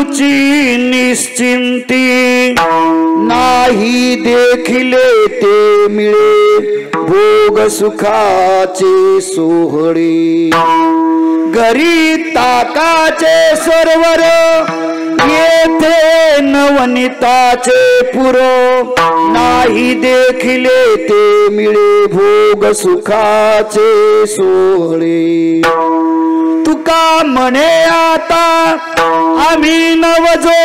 मानूची निश्चिंती नाही देखिले ते मिळे भोग सुखाचे सोहळे घरी ताकाचे सरोवर येथे नवनीताचे पुरो नाही देखिले ते मिळे भोग सुखाचे सोहळे तुका म्हणे आता आम्ही नवजो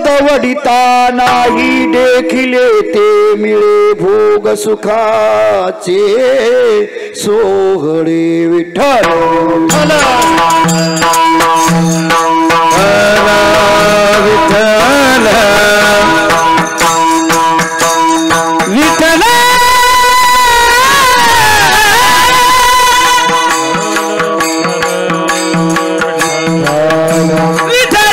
दवडिता नाही देखिले ते मिळे भोग सुखाचे सोहळे विठ्ठल विठ्ठल विठ्ठल विठ्ठल विठ्ठल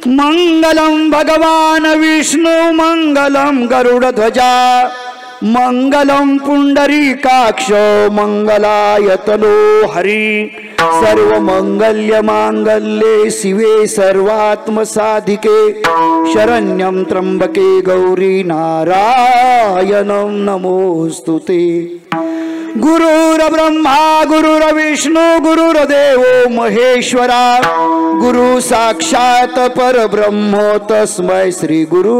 मंगलम भगवान विष्णु मंगलम गरुडध्वजा मंगलम पुंडरीकाक्ष मंगलायतनो हरि सर्व मंगल्य मांगल्ये शिवे सर्वात्म साधिके शरण्यं त्र्यंबके गौरी नारायणं नमोस्तुते। गुरुर्ब्रह्मा गुरुर्विष्णु गुरुर्देवो महेश्वरा गुरु साक्षात परब्रह्म तस्मै श्री गुरु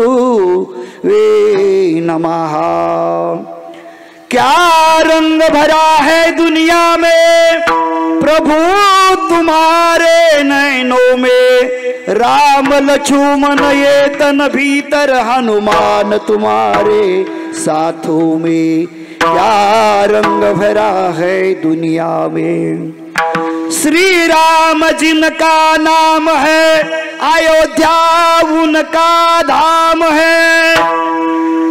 वे नमः। क्या रंग भरा है दुनिया में प्रभु तुम्हारे नैनों में, राम लक्ष्मण ये तन भीतर हनुमान तुम्हारे साथों में। क्या रंग भरा है दुनिया में। श्री राम जिनका नाम है अयोध्या उनका धाम है,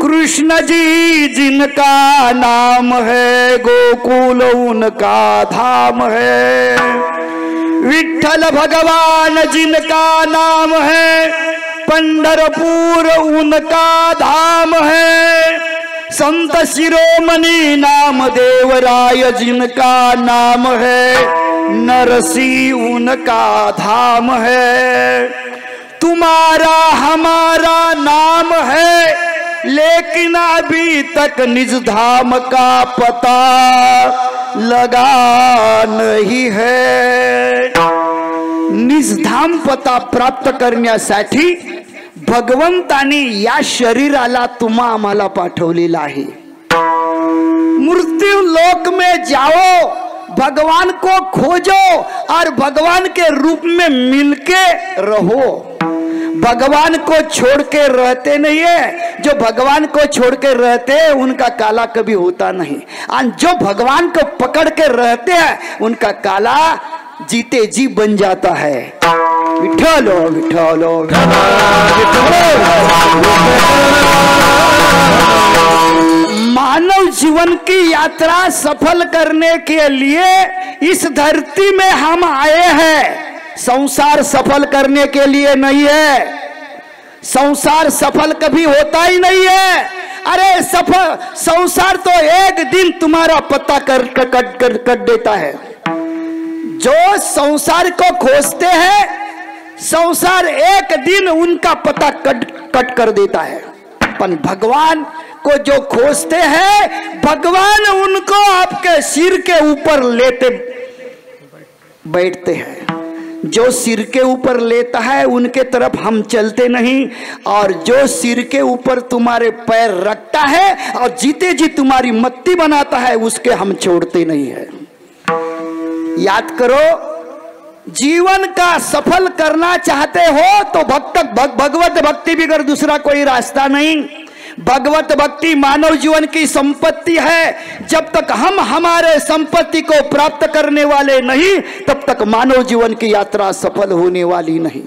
कृष्ण जी जिनका नाम है गोकुल उनका धाम है, विठ्ठल भगवान जिनका नाम है पंढरपुर उनका धाम है, संत शिरोमणि नामदेव राय जिनका नाम है, नरसी उनका धाम है। तुम्हारा हमारा नाम है, लेकिन अभी तक निज धाम का पता लगा नहीं है। निज धाम पता प्राप्त करण्यासाठी भगवंताने या शरीराला तुम्हा आम्हाला पाठवलेला आहे। मृत्यु लोक में जाओ, भगवान को खोजो और भगवान के रूप में मिलके रहो। भगवान को छोड़ के रहते नहीं है, जो भगवान को छोड़ के रहते हैं उनका काला कभी होता नहीं, और जो भगवान को पकड़ के रहते हैं उनका काला जीते जी बन जाता है। विठ्ठलो विठ्ठलो मानव जीवन की यात्रा सफल करने के लिए इस धरती में हम आए हैं। संसार सफल करने के लिए नहीं है, संसार सफल कभी होता ही नहीं है। अरे सफल संसार तो एक दिन तुम्हारा पता कर देता है। जो संसार को खोजते हैं, संसार एक दिन उनका पता कट कर देता है। पर भगवान को जो खोजते हैं, भगवान उनको आपके सिर के ऊपर लेते बैठते हैं। जो सिर के ऊपर लेता है उनके तरफ हम चलते नहीं, और जो सिर के ऊपर तुम्हारे पैर रखता है और जीते जी तुम्हारी मत्ती बनाता है, उसके हम छोड़ते नहीं है। याद करो, जीवन का सफल करना चाहते हो तो भगवत भक्ति बिगर दूसरा कोई रास्ता नहीं। भगवत भक्ति मानव जीवन की संपत्ति है। जब तक हम हमारे संपत्ति को प्राप्त करने वाले नहीं, तब तक मानव जीवन की यात्रा सफल होने वाली नहीं।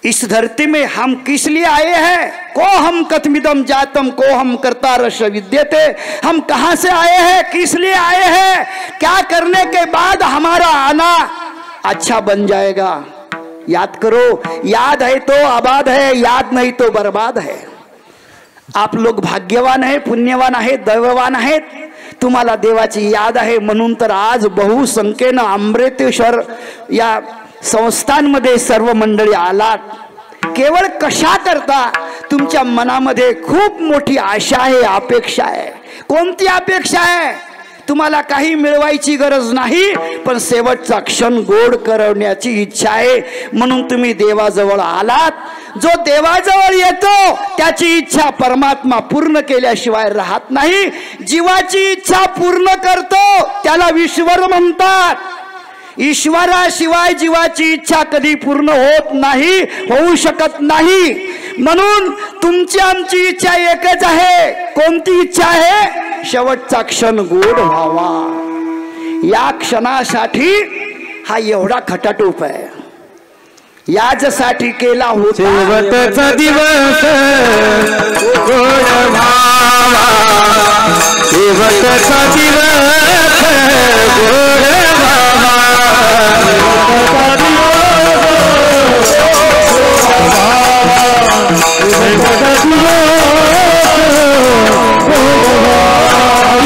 इस धरती में हम किस लिए आए हैं? को हम कथमिदम जातम को हम कर्तारस विद्यते। हम कहां से आए हैं, किस लिए आए हैं, क्या करने के बाद हमारा आना अच्छा बन जाएगा। याद करो, याद है तो आबाद है, याद नहीं तो बर्बाद है। आप लोग भाग्यवान आहे, पुण्यवान आहे, दैववान आहेत, तुम्हाला देवाची याद आहे म्हणून तर आज बहुसंख्येनं अमृतेश्वर या संस्थांमध्ये सर्व मंडळी आलात। केवळ कशा करता? तुमच्या मनामध्ये खूप मोठी आशा आहे, अपेक्षा आहे। कोणती अपेक्षा आहे? तुम्हाला काही मिळवायची गरज नाही, पण शेवटचा क्षण गोड करण्याची इच्छा आहे, म्हणून तुम्ही देवाजवळ आलात। जो देवाजवळ येतो त्याची इच्छा परमात्मा पूर्ण केल्याशिवाय राहत नाही। जीवाची इच्छा पूर्ण करतो त्याला ईश्वर म्हणतात। ईश्वराशिवाय जीवाची इच्छा कधी पूर्ण होत नाही, होऊ शकत नाही। म्हणून तुमची आमची इच्छा एकच आहे। कोणती इच्छा आहे? शेवटचा क्षण गोड व्हावा। या क्षणासाठी हा एवढा खटाटोप आहे। याच्यासाठी केला होता शेवटचा दिवस गोड व्हावा, शेवटचा दिवस गोड व्हावा,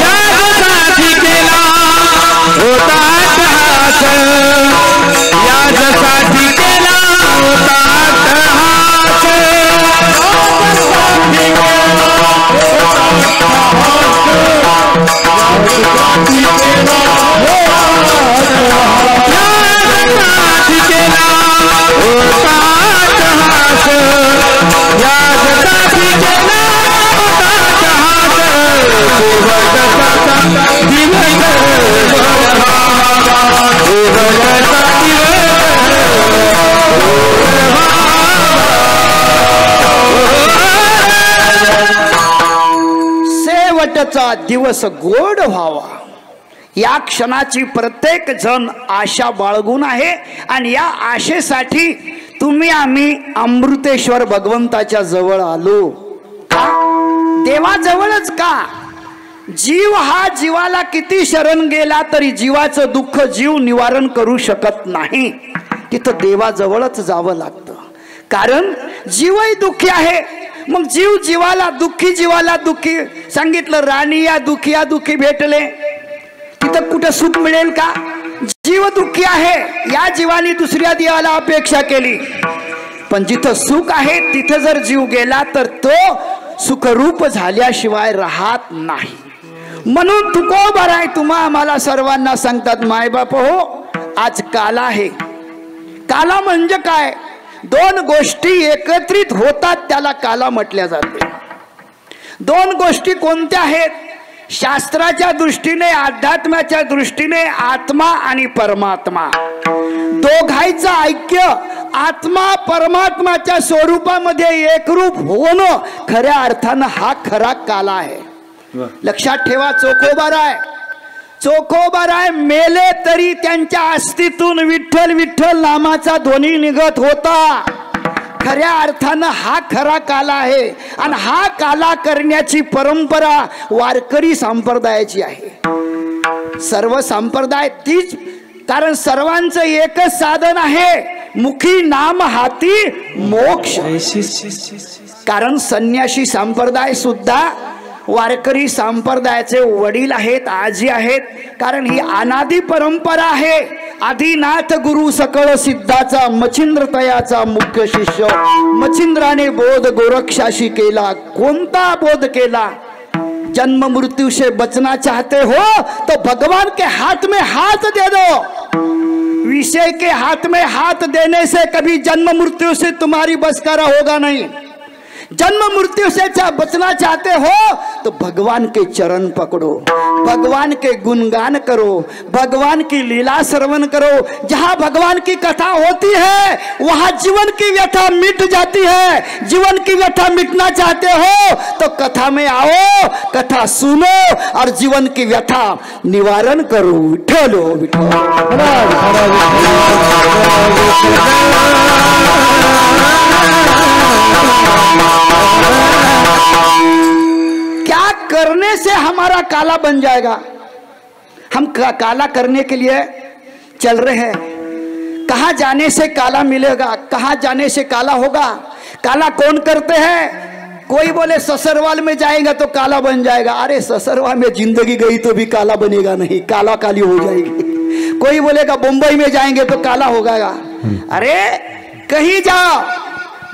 यासाठी केला होता अट्टहास, यासाठी केला होता अट्टहास, यासाठी केला होता अट्टहास, यासाठी केला होता अट्टहास, शेवटचा दिवस शेवटचा दिवस गोड व्हावा। या क्षणाची प्रत्येक जण आशा बाळगून आहे, आणि या आशेसाठी तुम्ही आम्ही अमृतेश्वर भगवंताच्या जवळ आलो। का? देवाजवळच का? जीव हा जीवाला किती शरण गेला तरी जीवाचं दुःख जीव निवारण करू शकत नाही। तिथं देवाजवळच जावं लागतं, कारण जीवही दुःखी आहे, मग जीव जीवाला दुःखी सांगितलं, राणी या दुःखी भेटले, तिथं कुठं सुख मिळेल का? जीव दुःखी आहे, या जीवाने दुसऱ्या देवाला अपेक्षा केली, पण जिथं सुख आहे तिथं जर जीव गेला तर तो सुखरूप झाल्याशिवाय राहत नाही. म्हणून तुकोबाराय तुम्हा आम्हाला सर्वांना सांगतात, मायबाप हो, आज काला आहे. काला म्हणजे काय? दोन गोष्टी एकत्रित होतात त्याला काला म्हटल्या जाते. दोन गोष्टी कोणत्या आहेत? शास्त्राच्या दृष्टीने, अध्यात्माच्या दृष्टीने आत्मा आणि परमात्मा, दोघांचं ऐक्य, आत्मा परमात्माच्या स्वरूपामध्ये एकरूप होणं खऱ्या अर्थानं हा खरा काला आहे. लक्षात ठेवा, चोखोबाराय मेले तरी त्यांच्या अस्तित्वातून विठ्ठल विठ्ठल नामाचा ध्वनी निघत होता. खऱ्या अर्थानं हा खरा काला आहे. आणि हा काला करण्याची परंपरा वारकरी संप्रदायाची आहे. सर्व संप्रदाय तीच, कारण सर्वांचं एकच साधन आहे, मुखी नाम हाती मोक्ष. कारण संन्यासी संप्रदाय सुद्धा वारकरी संप्रदायाचे वडील आहेत, आजी आहेत. कारण ही अनादी परंपरा आहे. आदिनाथ गुरु सकळ सिद्धाचा मच्छिंद्र तयाचा मुख्य शिष्य. मच्छिंद्राने बोध गोरक्षाशी केला. कोणता बोध केला? जन्म मृत्यु से बचना चाहते हो तो भगवान के हाथ में हाथ दे दो. विषय के हाथ में हाथ देने से कभी जन्म मृत्यु से तुम्हारी बसकारा होगा नहीं. जन्म मृत्यु से बचना चाहते हो तो भगवान के चरण पकड़ो, भगवान के गुणगान करो, भगवान की लीला श्रवण करो. जहाँ भगवान की कथा होती है वहाँ जीवन की व्यथा मिट जाती है. जीवन की व्यथा मिटना चाहते हो तो कथा में आओ, कथा सुनो और जीवन की व्यथा निवारण करो. विठ्ठल क्या करने से हमारा काला बन जाएगा? हम काला करने के लिए चल रहे हैं. कहाँ जाने से काला मिलेगा, कहाँ जाने से काला होगा? काला कौन करते हैं? कोई बोले ससुराल में जाएगा तो काला बन जाएगा. अरे ससुराल में जिंदगी गई तो भी काला बनेगा नहीं, काला काली हो जाएगी. कोई बोलेगा मुंबई में जाएंगे तो काला होगा. अरे कहीं जाओ,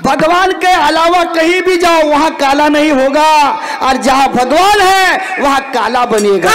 भगवान के अलावा कहीं भी जाओ वहां काला नहीं होगा. और जहां भगवान है वहां काला बनेगा.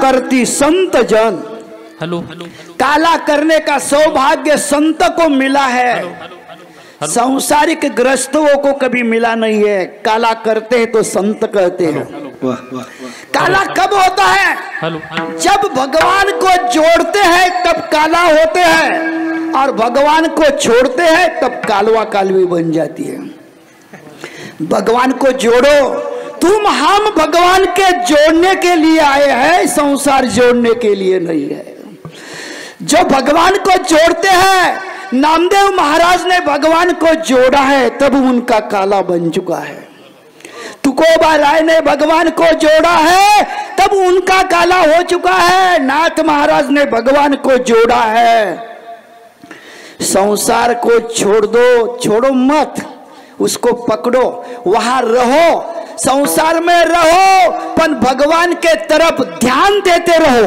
करती संत जन. हेलो, काला करने का सौभाग्य संत को मिला है. सांसारिक ग्रस्तों को कभी मिला नहीं है. काला करते हैं तो संत कहते हैं. काला कब होता है? जब भगवान को जोड़ते हैं तब काला होते हैं, और भगवान को छोड़ते हैं तब कालवा कालवी बन जाती है. भगवान को जोड़ो. तुम हम भगवान के जोड़ने के लिए आए हैं, संसार जोड़ने के लिए नहीं है. जो भगवान को जोड़ते हैं, नामदेव महाराज ने भगवान को जोड़ा है तब उनका काला बन चुका है. तुकोबाराय ने भगवान को जोड़ा है तब उनका काला हो चुका है. नाथ महाराज ने भगवान को जोड़ा है. संसार को छोड़ दो, छोड़ो मत, उसको पकड़ो, वहां रहो. संसार में रहो पर भगवान के तरफ ध्यान देते रहो,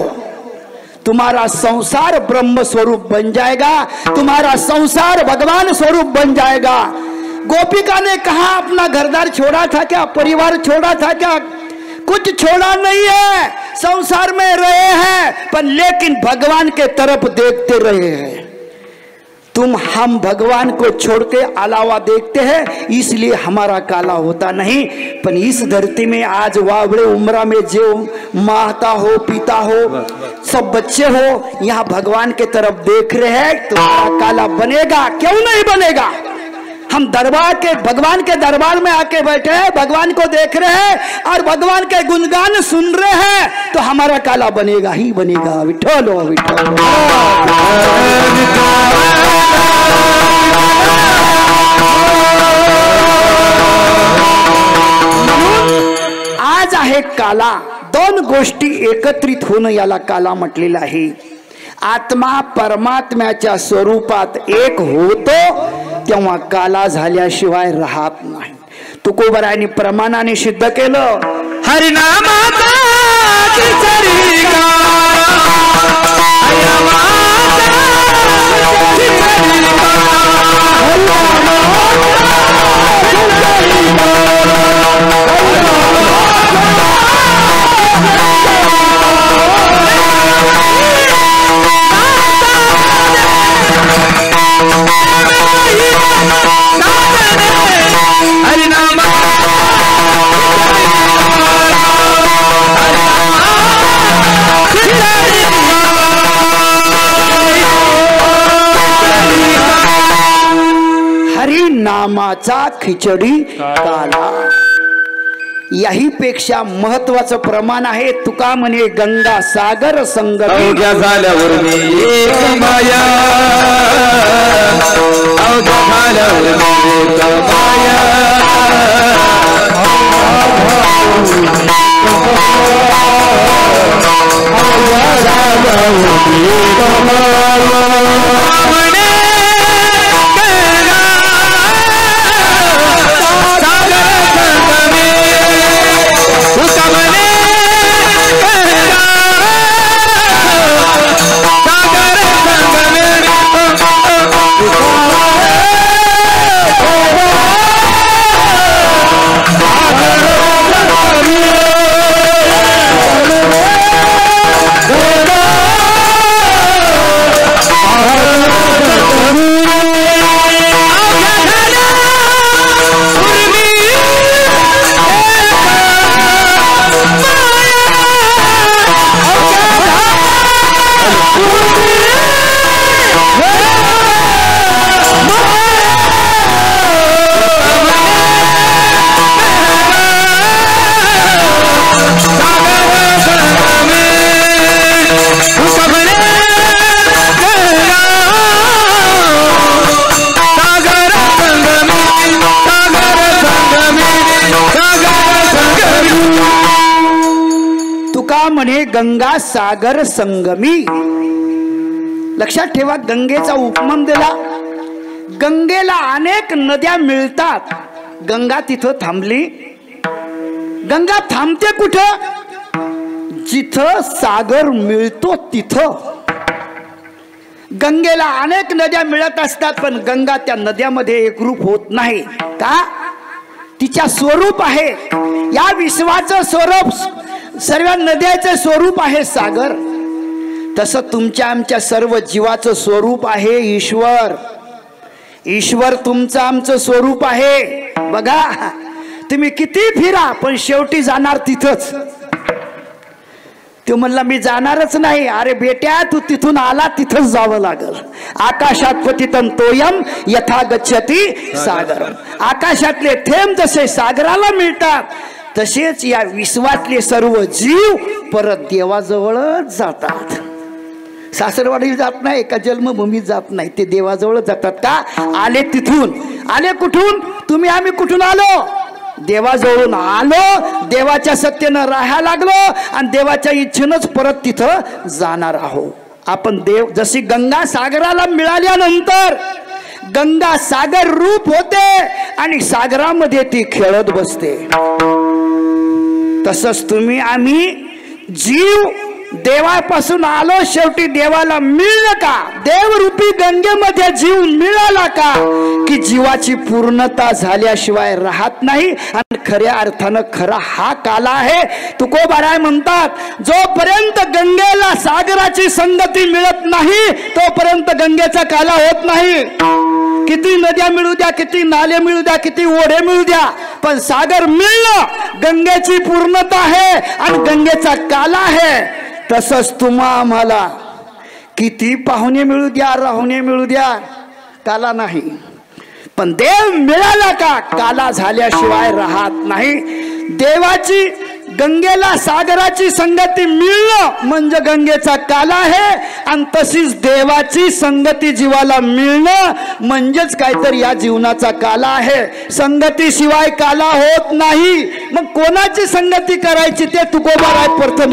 तुम्हारा संसार ब्रह्म स्वरूप बन जाएगा, तुम्हारा संसार भगवान स्वरूप बन जाएगा। गोपिका ने कहा अपना घरदार छोड़ा था क्या, परिवार छोड़ा था क्या? कुछ छोड़ा नहीं है, संसार में रहे हैं पर लेकिन भगवान के तरफ देखते रहे हैं। हम भगवान को छोड़ के अलावा देखते हैं, इसलिए हमारा काला होता नहीं। पर इस धरती में आज वावड़े उम्र में जो माता हो, पिता हो, सब बच्चे हो, यहाँ भगवान के तरफ देख रहे हैं, तुम्हारा काला बनेगा, क्यों नहीं बनेगा? हम दरबार के भगवान के दरबार में आके बैठे हैं, भगवान को देख रहे हैं और भगवान के गुणगान सुन रहे हैं, तो हमारा काला बनेगा ही बनेगा। विठ्ठल विठ्ठल। आज आहे काला, दोन गोष्टी एकत्रित होणं याला काला म्हटलेलं आहे। आत्मा परमात्म्याच्या स्वरूपात एक होतो तेव्हा काला झाल्याशिवाय राहत नाही। तुकोबरायांनी प्रमाणाने सिद्ध केलं। हरिनामाचा नामाचा खिचडी काला, याही पेक्षा महत्वाचं प्रमाण आहे। तुका म्हणे गंगा सागर संगमी, अवघ्या झाल्यावर मी एक माया, अवघ्या झाल्यावर मी एक माया, अवघ्या झाल्यावर मी एक माया। म्हणे गंगा सागर संगमी। लक्षात ठेवा, गंगेचा उपमान दिला। गंगेला अनेक नद्या मिळतात, गंगा तिथं थांबली। गंगा थांबते कुठं? जिथं सागर मिळतो तिथं। गंगेला अनेक नद्या मिळत असतात पण गंगा त्या नद्यामध्ये एकरूप होत नाही का? तिच्या स्वरूप आहे, या विश्वाचं स्वरूप, सर्व नद्याचे स्वरूप आहे सागर। तसं तुमच्या आमच्या सर्व जीवाचं स्वरूप आहे ईश्वर। ईश्वर तुमचं आमचं स्वरूप आहे। बघा, तुम्ही किती फिरा पण शेवटी जाणार तिथंच। तो म्हणला मी जाणारच नाही। अरे बेट्या, तू तिथून आला तिथंच जावं लागल। आकाशात पतितं तोयम यथा गच्छति सागरम। आकाशातले थेंब जसे सागराला मिळतात तसेच या विश्वातले सर्व जीव परत देवाजवळच जातात। सासरवाडीला जात नाही, एका जन्मभूमीत जात नाही, ते देवाजवळ जातात का? आले तिथून। आले कुठून? तुम्ही आम्ही कुठून आलो? देवाजवळून आलो, देवाच्या सत्तेनं राहायला लागलो आणि देवाच्या इच्छेनंच परत तिथं जाणार आहोत आपण। देव जशी गंगा सागराला मिळाल्यानंतर गंगा सागर रूप होते आणि सागरामध्ये ती खेळत बसते। तसंच तुम्ही आम्ही जीव देवापासून आलो, शेवटी देवाला मिळलं का? देवरूपी गंगेमध्ये जीव मिळाला का की जीवाची पूर्णता झाल्याशिवाय राहत नाही. आणि खऱ्या अर्थानं खरा हा काला आहे. तुकोबाराय म्हणतात, जोपर्यंत गंगेला सागराची संगती मिळत नाही तोपर्यंत गंगेचा काला होत नाही. किती नद्या मिळू द्या, किती नाले मिळू द्या, किती ओढे मिळू द्या, पण सागर मिळणं गंगेची पूर्णता आहे आणि गंगेचा काला आहे. तसंच तुम्हा आम्हाला किती पाहुणे मिळू द्या, राहुणे मिळू द्या, काला नाही. पण देव मिळाला का काला झाल्याशिवाय राहत नाही. देवाची गंगेला सागराची संगती मिळणं म्हणजे गंगेचा काला आहे. आणि तशीच देवाची संगती जीवाला मिळणं म्हणजेच काहीतरी या जीवनाचा काला आहे. संगतीशिवाय काला होत नाही. मग कोणाची संगती करायची ते तुकोबाराय प्रथम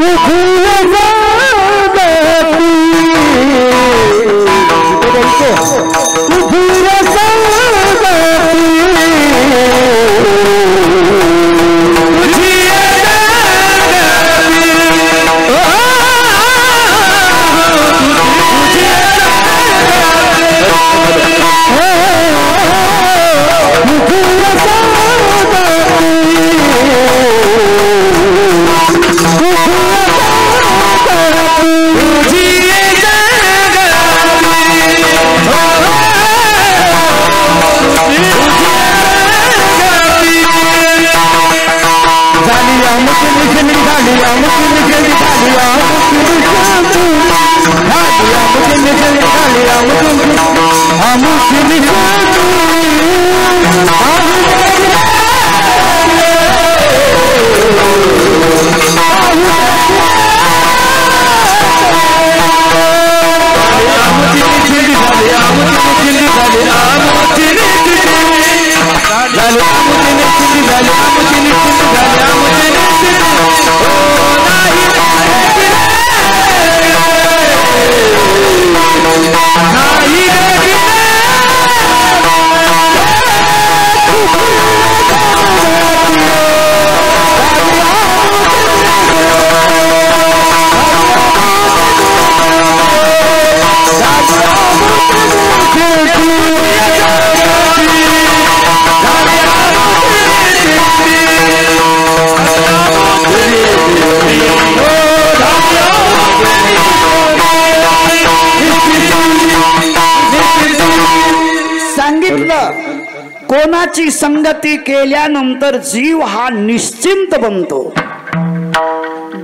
कोणाची संगती केल्यानंतर जीव हा निश्चिंत बनतो.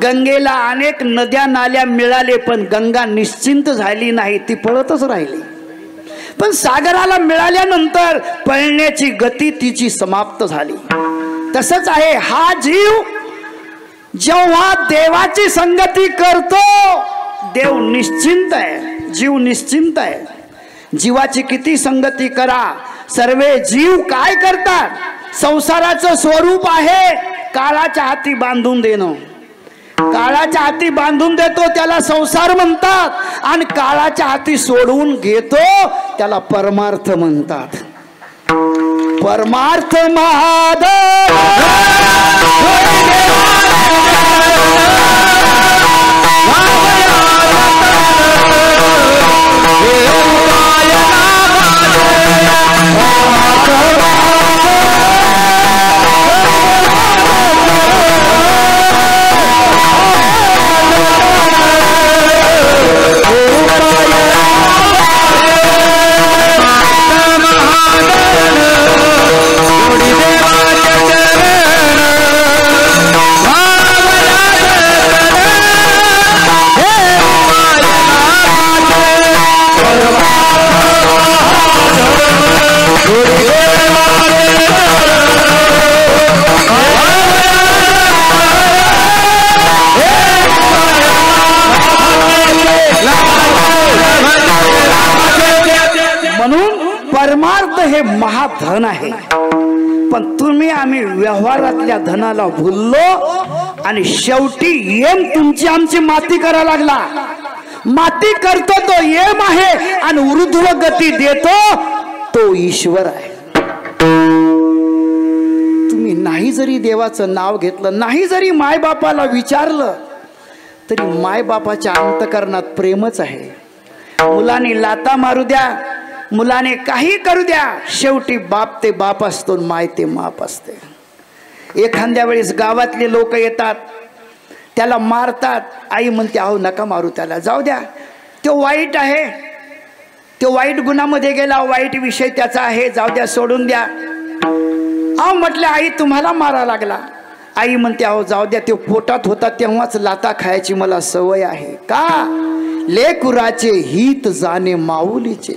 गंगेला अनेक नद्या नाल्या मिळाले पण गंगा निश्चिंत झाली नाही, ती पळतच राहिली. पण सागराला मिळाल्यानंतर पळण्याची गती तिची समाप्त झाली. तसंच आहे हा जीव जेव्हा देवाची संगती करतो देव निश्चिंत आहे, जीव निश्चिंत आहे. जीवाची किती संगती करा, सर्वे जीव काय करतात? संसाराचं स्वरूप आहे काळाच्या हाती बांधून देणं. काळाच्या हाती बांधून देतो त्याला संसार म्हणतात, आणि काळाच्या हाती सोडवून घेतो त्याला परमार्थ म्हणतात. परमार्थ महादेव परमार्थ हे महाधन आहे. पण तुम्ही आम्ही व्यवहारातल्या धनाला भुललो आणि शेवटी येम तुमची आमची माती करायला लागला. माती करतो तो येम आहे आणि ऊर्ध्व गती देतो तो ईश्वर आहे. तुम्ही नाही नाही जरी देवाचं नाव घेतलं, नाही जरी मायबापाला विचारलं, तरी मायबापाच्या अंतकरणात प्रेमच आहे. मुलाने लाता मारू द्या, मुलाने काही करू द्या, शेवटी बाप ते बाप असतो, माय ते माप असते. एखाद्या वेळेस गावातले लोक येतात, त्याला मारतात. आई म्हणते अहो नका मारू त्याला, जाऊ द्या, तो वाईट आहे, तो वाईट गुणामध्ये गेला, वाईट विषय त्याचा आहे, जाऊ द्या, सोडून द्या. अहो म्हटलं आई तुम्हाला मारा लागला. आई म्हणते अहो जाऊ द्या, तो पोटात होता तेव्हाच लाता खायची मला सवय आहे. का? लेकुराचे हित जाणे माऊलीचे.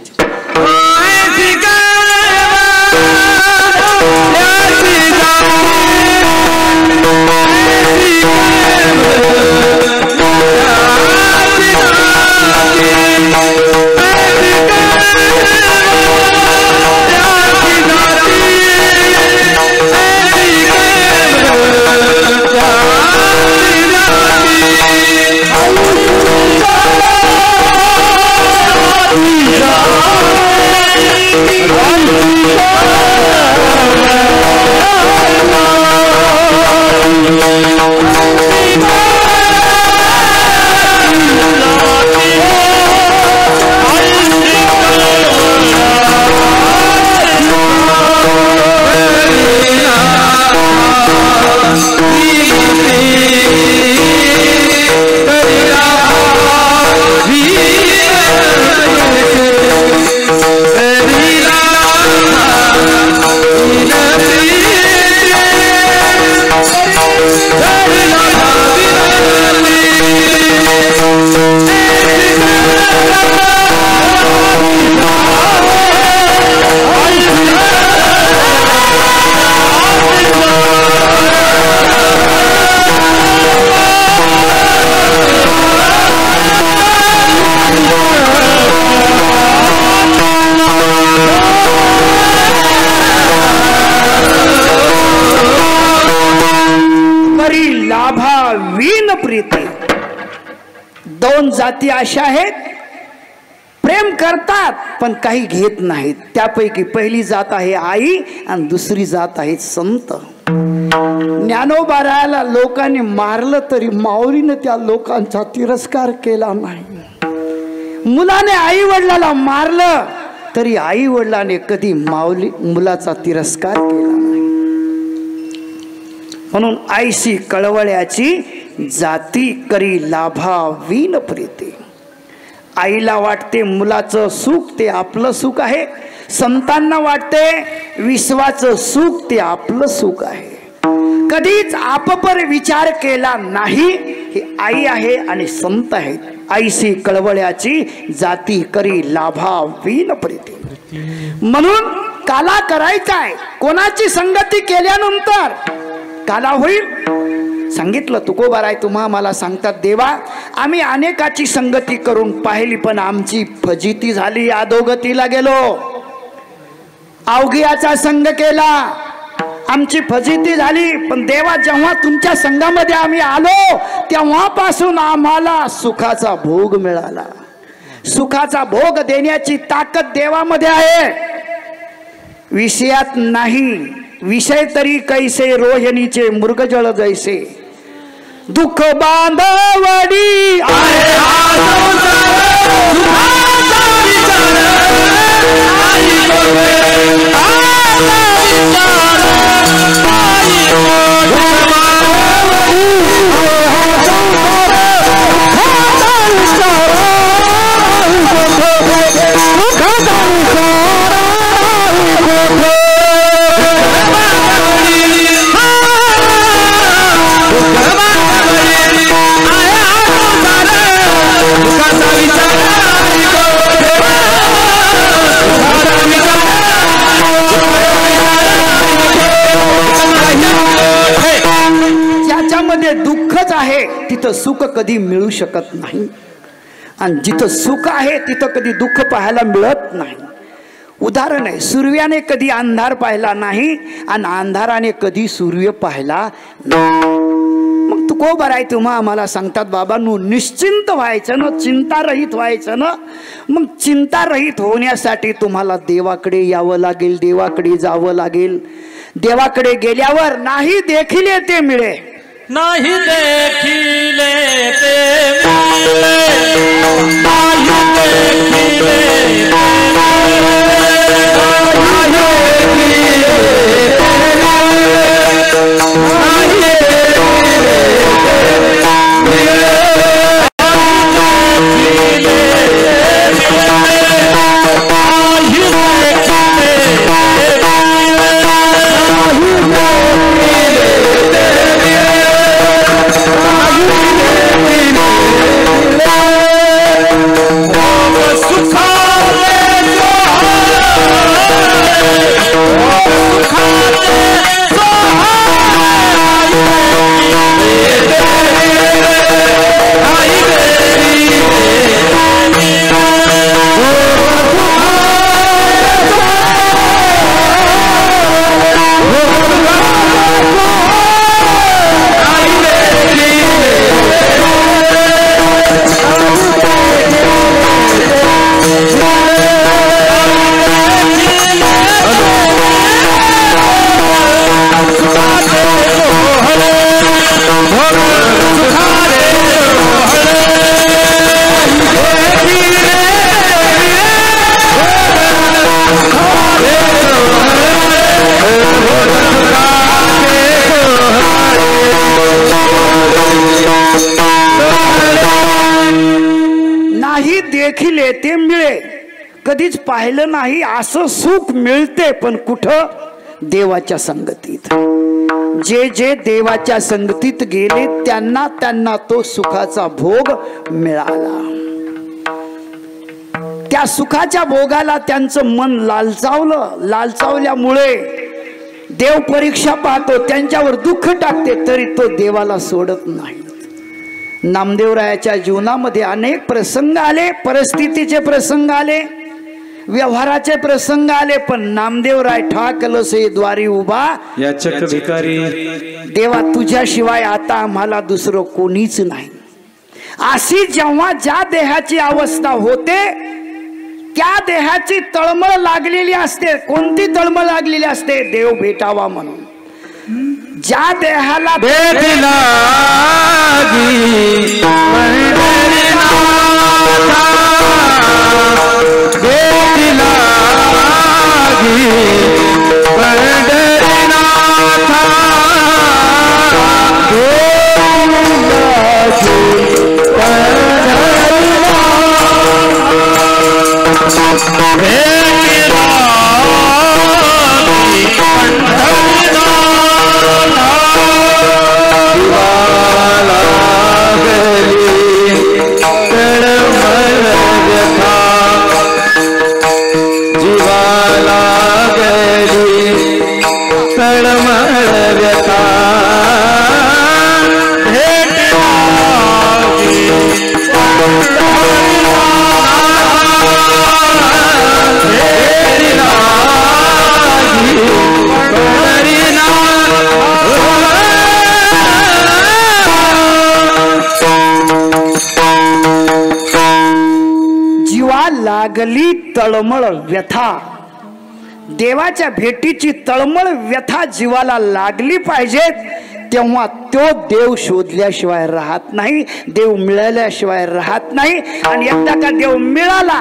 दोन जाती अशा आहेत, प्रेम करतात पण काही घेत नाहीत. त्यापैकी पहिली जात आहे आई आणि दुसरी जात आहे संत. ज्ञानोबारायाला लोकांनी मारलं तरी माऊलीने त्या लोकांचा तिरस्कार केला नाही. मुलाने आई वडिलाला मारलं तरी आई वडिलाने कधी मुलाचा तिरस्कार केला नाही. म्हणून आईशी कळवळ्याची जाती करी लाभा विन प्रीती. आईला वाटते मुलाचं सुख ते आपलं सुख आहे, संतांना वाटते विश्वाचं सुख ते आपलं सुख आहे. कधीच आपपर विचार केला नाही. ही आई आहे आणि संत आहेत. आईशी कळवळ्याची जाती करी लाभा विन प्रीती. म्हणून काला करायचा आहे. कोणाची संगती केल्यानंतर काला होईल सांगितलं. तुकोबाराय तुम्हा मला सांगतात, देवा आम्ही अनेकाची संगती करून पाहिली पण आमची फजिती झाली, अधोगतीला गेलो. अवघियाचा संग केला, आमची फजिती झाली. पण देवा जेव्हा तुमच्या संघामध्ये आम्ही आलो तेव्हापासून आम्हाला सुखाचा भोग मिळाला. सुखाचा भोग देण्याची ताकद देवामध्ये आहे, विषयात नाही. विषय तरी कैसे रोहिणीचे मृगजळ जैसे. दुःख बांधवडी आहे दुःखच आहे तिथं सुख कधी मिळू शकत नाही. आणि जिथं सुख आहे तिथं कधी दुःख पाहायला मिळत नाही. उदाहरण आहे, सूर्याने कधी अंधार पाहिला नाही आणि अंधाराने कधी सूर्य पाहिला नाही. मग तू को बराय तुम्हा आम्हाला सांगतात, बाबा नु निश्चिंत व्हायचं ना, चिंतारहित व्हायचं ना. मग चिंतारहित होण्यासाठी तुम्हाला देवाकडे यावं लागेल, देवाकडे जावं लागेल. देवाकडे गेल्यावर नाही देखिले ते मिळे, नाही देखिले ते मिळे, नाही देखिले नाही देखिले ते मिळे, कधीच पाहिलं नाही असं सुख मिळते, पण कुठं? देवाच्या संगतीत. जे जे देवाच्या संगतीत गेले त्यांना त्यांना तो सुखाचा भोग मिळाला. त्या सुखाच्या भोगाला त्यांचं मन लालचावलं. लालचावल्यामुळे देव परीक्षा पाहतो, त्यांच्यावर दुःख टाकते, तरी तो देवाला सोडत नाही. नामदेवरायाच्या जीवनामध्ये अनेक प्रसंग आले, परिस्थितीचे प्रसंग आले, व्यवहाराचे प्रसंग आले, पण नामदेवराय ठाकलसे द्वारी उभा याचक भिकारी. देवा तुझ्याशिवाय आता आम्हाला दुसरं कोणीच नाही. अशी जेव्हा ज्या देहाची अवस्था होते त्या देहाची तळमळ लागलेली असते. कोणती तळमळ लागलेली असते? देव भेटावा म्हणून. ज्या देहाला भेटला लागली तळमळ व्यथा. देवाच्या भेटीची तळमळ व्यथा जीवाला लागली पाहिजे, तेव्हा तो देव शोधल्याशिवाय राहत नाही, देव मिळाल्याशिवाय राहत नाही. आणि एकदा का देव मिळाला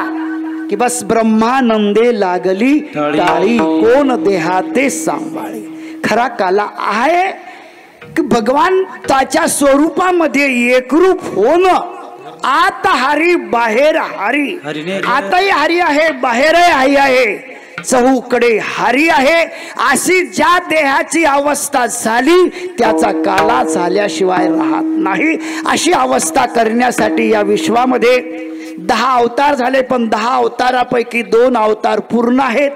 की बस ब्रह्मानंदे लागली टाळी, कोण देहाते सांभाळे. खरा काला आहे की भगवान त्याच्या स्वरूपामध्ये एकरूप होणं. आत हरी बाहेर हरी, आताही हरी आहे बाहेरही हरी आहे, चहूकडे हरी आहे. अशी ज्या देहाची अवस्था झाली त्याचा काला झाल्याशिवाय राहत नाही. अशी अवस्था करण्यासाठी या विश्वामध्ये 10 अवतार झाले, पण 10 अवतारापैकी 2 अवतार पूर्ण आहेत.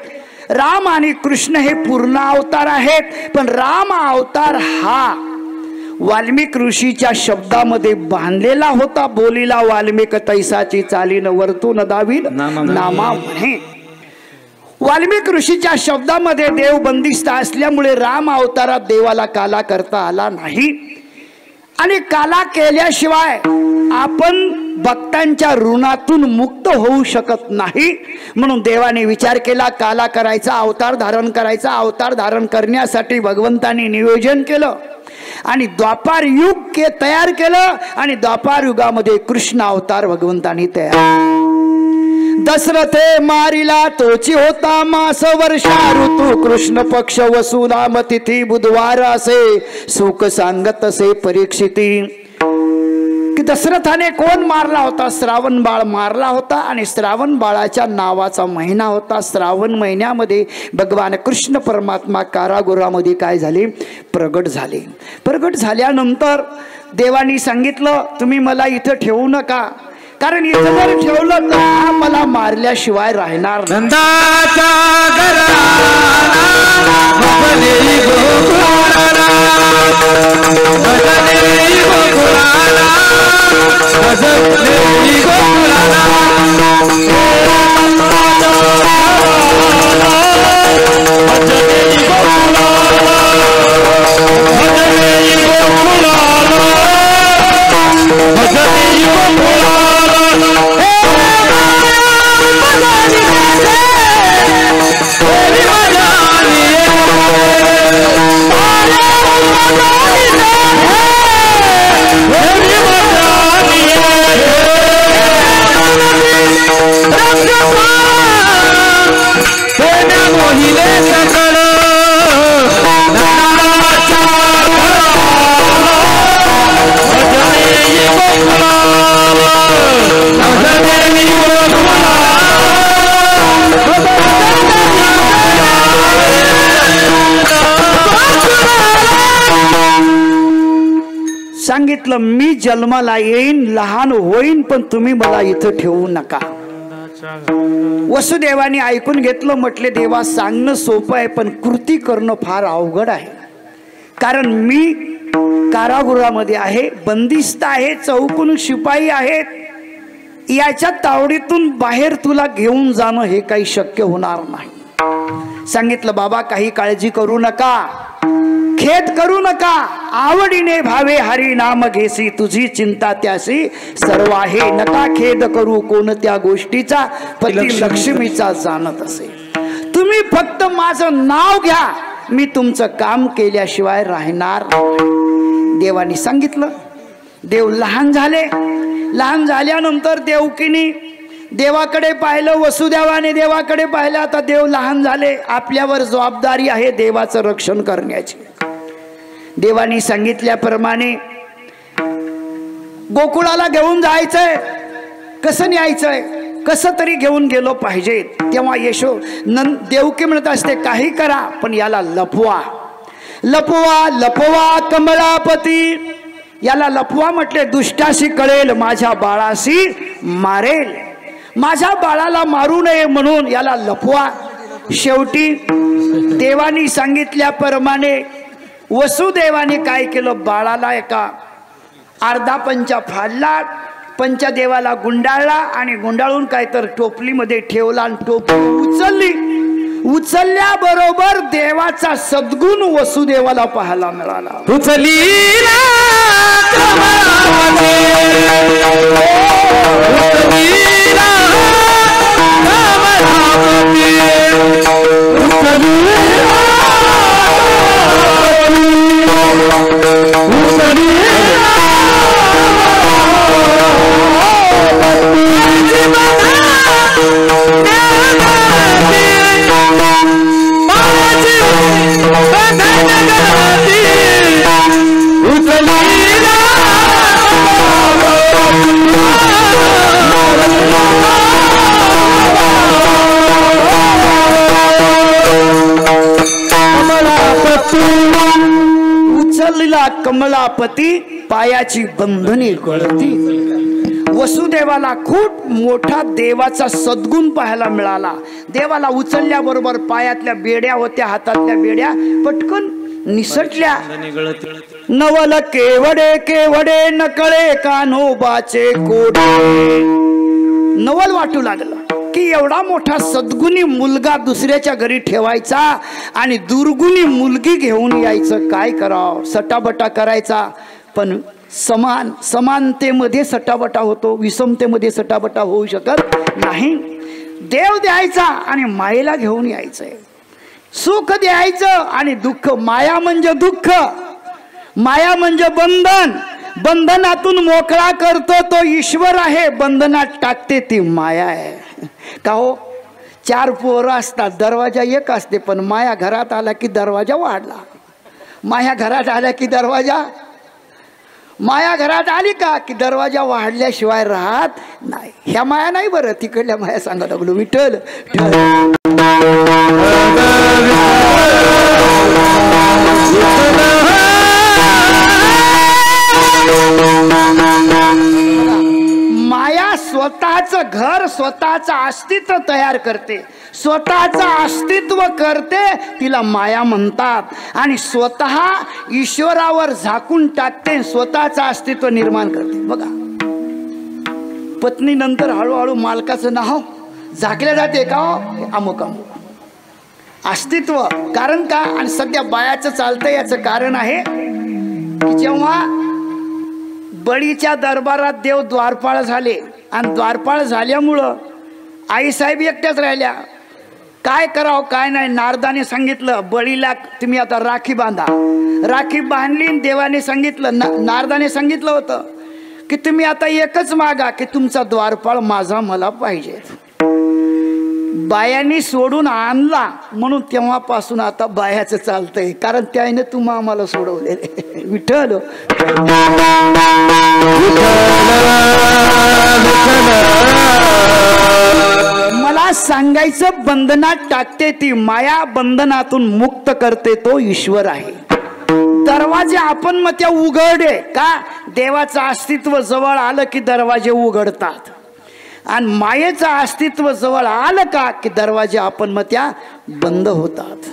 राम आणि कृष्ण हे पूर्ण अवतार आहेत, पण राम अवतार हा वाल्मिक ऋषीच्या शब्दामध्ये बांधलेला होता. बोलीला वाल्मिक तैसाची चालीन वर्तून दावीन नामा म्हणे. वाल्मिक ऋषीच्या शब्दामध्ये देव बंदिस्त असल्यामुळे राम अवतारात देवाला काला करता आला नाही. आणि काला केल्याशिवाय आपण भक्तांच्या ऋणातून मुक्त होऊ शकत नाही. म्हणून देवाने विचार केला, काला करायचा, अवतार धारण करायचा. अवतार धारण करण्यासाठी भगवंतानी नियोजन केलं आणि द्वापार युग तयार केलं आणि द्वापार युगामध्ये कृष्ण अवतार भगवंतानी तयार. दशरथे मारिला तोची होता मास वर्षा ऋतू कृष्ण पक्ष वसुनाम तिथी बुधवार असे सुख सांगत असे परीक्षिती. की दशरथाने कोण मारला होता? श्रावण बाळ मारला होता आणि श्रावण बाळाच्या नावाचा महिना होता. श्रावण महिन्यामध्ये भगवान कृष्ण परमात्मा कारागृहामध्ये काय झाले? प्रगट झाले. प्रगट झाल्यानंतर देवानी सांगितलं, तुम्ही मला इथं ठेवू नका, कारण इथं जर ठेवलं तर हा मला मारल्याशिवाय राहणार नाही. सांगितलं, मी जन्माला येईन, लहान होईन, पण तुम्ही मला इथं ठेवू नका. वसुदेवाने ऐकून घेतलं. म्हटले, देवा सांगणं सोपं आहे पण कृती करणं फार अवघड आहे. कारण मी कारागृहामध्ये आहे, बंदिस्त आहे, चौकून शिपाई आहेत. याच्या तावडीतून बाहेर तुला घेऊन जाणं हे काही शक्य होणार नाही. सांगितलं, बाबा काही काळजी करू नका, खेद करू नका, आवडीने भावे हरी नाम घेसी, तुझी चिंता त्यासी सर्व आहे. नका खेद करू कोणत्या गोष्टीचा, पती लक्ष्मीचा जाणत असे. तुम्ही फक्त माझं नाव घ्या, मी तुमचं काम केल्याशिवाय राहणार. देवानी सांगितलं. देव लहान झाले. लहान झाल्यानंतर देवकीनी देवाकडे पाहिलं, वसुदेवाने देवाकडे पाहिलं. आता देव लहान झाले, आपल्यावर जबाबदारी आहे देवाचं रक्षण करण्याची. देवानी सांगितल्याप्रमाणे गोकुळाला घेऊन जायचंय. कसं न्यायचंय? कसं तरी घेऊन गेलो पाहिजे. तेव्हा देवकी म्हणत असते, काही करा पण याला लपवा. लपवा लपवा कमलापती. याला लपवा म्हटले, दुष्टाशी कळेल, माझ्या बाळाशी मारेल. माझ्या बाळाला मारू नये म्हणून याला लपवा. शेवटी देवानी सांगितल्याप्रमाणे वसुदेवाने काय केलं? बाळाला एका अर्धा पंचा फाडला, पंचा देवाला गुंडाळला आणि गुंडाळून काय तर टोपलीमध्ये ठेवला आणि टोपली उचलली. उचलल्याबरोबर देवाचा सद्गुण वसुदेवाला पाहायला मिळाला. उचलली उचलला कमलापती, पायाची बंधने गळती. वसुदेवाला खूप मोठा देवाचा सद्गुण पाहायला मिळाला. देवाला उचलल्याबरोबर पायातल्या बेड्या होत्या, हातातल्या बेड्या पटकन निसटल्या. नवल केवडे केवडे नकळे कान्होबाचे कोडे. नवल वाटू लागलं की एवढा मोठा सद्गुणी मुलगा दुसऱ्याच्या घरी ठेवायचा आणि दुर्गुणी मुलगी घेऊन यायचं, काय करावं? सटाबटा करायचा. पण समानतेमध्ये सटाबटा होतो, विषमतेमध्ये सटाबटा होऊ शकत नाही. देव द्यायचा आणि मायेला घेऊन यायचंय. सुख द्यायचं आणि दुःख. माया म्हणजे दुःख, माया म्हणजे बंधन. बंधनातून मोकळा करतो तो ईश्वर आहे, बंधनात टाकते ती माया आहे. का हो, 4 पोरं असतात, दरवाजा एक असते, पण माया घरात आला की दरवाजा वाढला. माया घरात आला की माया घरात आली का की दरवाजा वाढल्याशिवाय राहत नाही. ह्या माया नाही बरं, तिकडल्या माया सांगा लागलो. विठ्ठल माया स्वतःचं घर, स्वतःचं अस्तित्व तयार करते, स्वतःचं अस्तित्व करते, तिला माया म्हणतात. आणि स्वतः ईश्वरावर झाकून टाकते, स्वतःचं अस्तित्व निर्माण करते. बघा, पत्नी नंतर हळूहळू मालकाचं नाव झाकल्या जाते का हो, अमुक अमुक अस्तित्व. कारण का, आणि सध्या बायाचं चालतंय याचं कारण आहे की जेव्हा बळीच्या दरबारात देव द्वारपाळ झाले आणि द्वारपाळ झाल्यामुळं आईसाहेब एकट्याच राहिल्या. काय करावं काय नाही. नारदाने सांगितलं बळीला तुम्ही आता राखी बांधा. राखी बांधली. देवाने सांगितलं, नारदाने सांगितलं होतं की तुम्ही आता एकच मागा की तुमचा द्वारपाळ माझा मला पाहिजे. बायांनी सोडून आणला म्हणून तेव्हापासून आता बायाचं चालतंय, कारण त्याने तुम्हा आम्हाला सोडवलेले. विठ्ठल मला सांगायचं, बंधनात टाकते ती माया, बंधनातून मुक्त करते तो ईश्वर आहे. दरवाजे आपण मग त्या उघडे का, देवाचं अस्तित्व जवळ आलं की दरवाजे उघडतात. आणि मायेचं अस्तित्व जवळ आलं का की दरवाजे आपण मग त्या बंद होतात.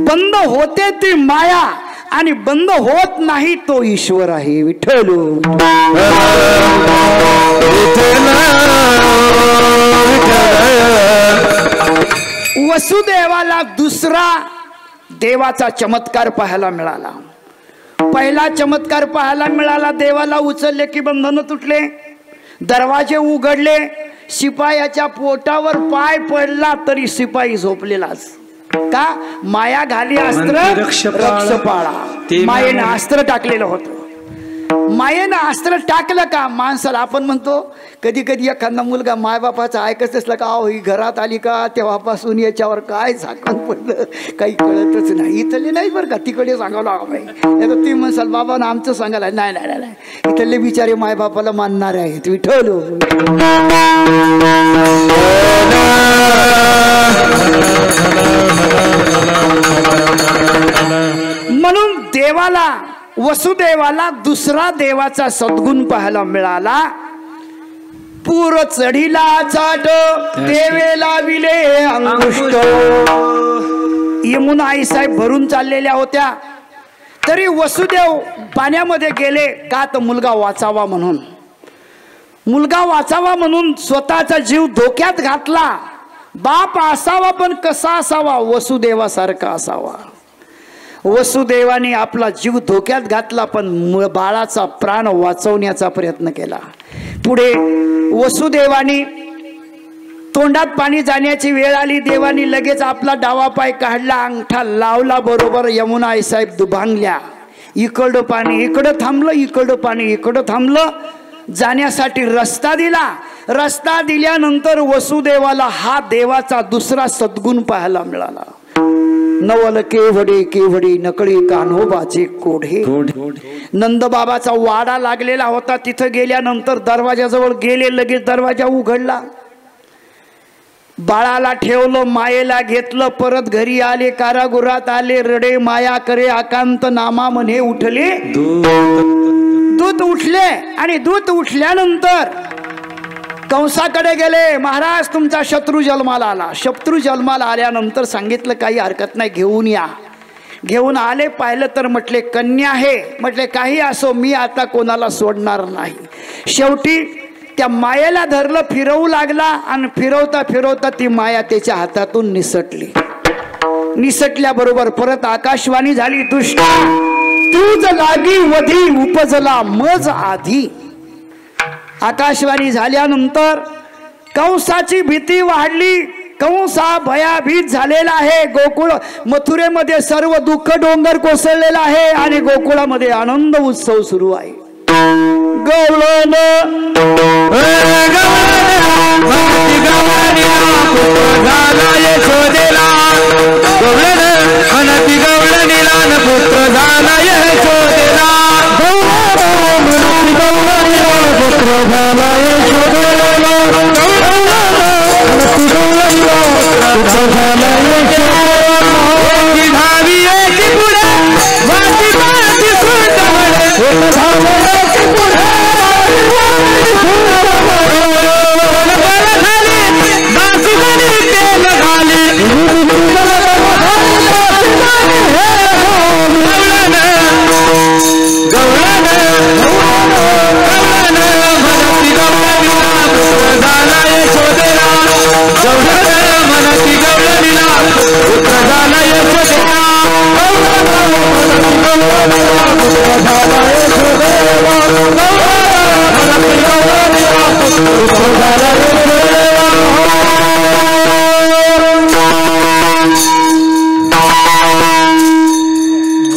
बंद होते ती माया आणि बंद होत नाही तो ईश्वर आहे. विठ्ठल वसुदेवाला दुसरा देवाचा चमत्कार पाहायला मिळाला. पहिला चमत्कार पाहायला मिळाला, देवाला उचलले की बंधन तुटले, दरवाजे उघडले. शिपायाच्या पोटावर पाय पडला तरी शिपाई झोपलेलाच. का, माया घाली अस्त्र रक्षपाळा. मायेनं अस्त्र टाकलेलं होतं. मायेनं अस्त्र टाकलं का माणसाला. आपण म्हणतो कधी कधी एखादा मुलगा मायबापाचं ऐकत असलं का, ही घरात आली का तेव्हापासून याच्यावर काय झाकण पडलं काही कळतच नाही. इथले नाही बरं का, तिकडे सांगावं आता ती म्हणसाल बाबा ना आमचं सांगायला, नाही नाही नाही, इथले बिचारे मायबापाला मानणारे आहेत. विठ्ठल म्हणून देवाला, वसुदेवाला दुसरा देवाचा सद्गुण पाहायला मिळाला. पूर चढीला चाट देवेला विले अंगुष्ट. यमुना आईसाहेब भरून चाललेल्या होत्या तरी वसुदेव पाण्यामध्ये गेले का, तर मुलगा वाचावा म्हणून. मुलगा वाचावा म्हणून स्वतःचा जीव धोक्यात घातला. बाप असावा पण कसा असावा, वसुदेवासारखा असावा. वसुदेवाने आपला जीव धोक्यात घातला पण बाळाचा प्राण वाचवण्याचा प्रयत्न केला. पुढे वसुदेवाने तोंडात पाणी जाण्याची वेळ आली. देवाने लगेच आपला डावा पाय काढला, अंगठा लावला, बरोबर यमुना आईसाहेब दुभांगल्या. इकडं पाणी इकडं थांबलं, इकडं पाणी इकडं थांबलं. जाण्यासाठी रस्ता दिला. रस्ता दिल्यानंतर वसुदेवाला हा देवाचा दुसरा सद्गुण पाहायला मिळाला. नवल केवडे केवडे नकळी कान्होबाचे कोढे. नंदबाबाचा वाडा लागलेला होता. तिथं गेल्यानंतर दरवाजाजवळ गेले, लगेच दरवाजा उघडला. बाळाला ठेवलं, मायेला घेतलं, परत घरी आले. कारागृहात आले. रडे माया करे आकांत नामा म्हणे उठले दूत उठले. आणि दूत उठल्यानंतर कंसाकडे गेले. महाराज तुमचा शत्रू जन्माला आला. शत्रू जन्माला आल्यानंतर सांगितलं काही हरकत नाही, घेऊन या. घेऊन आले. पाहिलं तर म्हटले कन्या आहे. म्हटले काही असो, मी आता कोणाला सोडणार नाही. शेवटी त्या मायेला धरलं, फिरवू लागला आणि फिरवता फिरवता ती माया त्याच्या हातातून निसटली. निसटल्याबरोबर परत आकाशवाणी झाली, दुष्टा तूज लागी वधी उपजला मज आधी. आकाशवाणी झाल्यानंतर कंसाची भीती वाढली. कंस हा भयाभीत झालेला आहे. गोकुळ मथुरेमध्ये सर्व दुःख डोंगर कोसळलेला आहे आणि गोकुळामध्ये आनंद उत्सव सुरू आहे. गवळण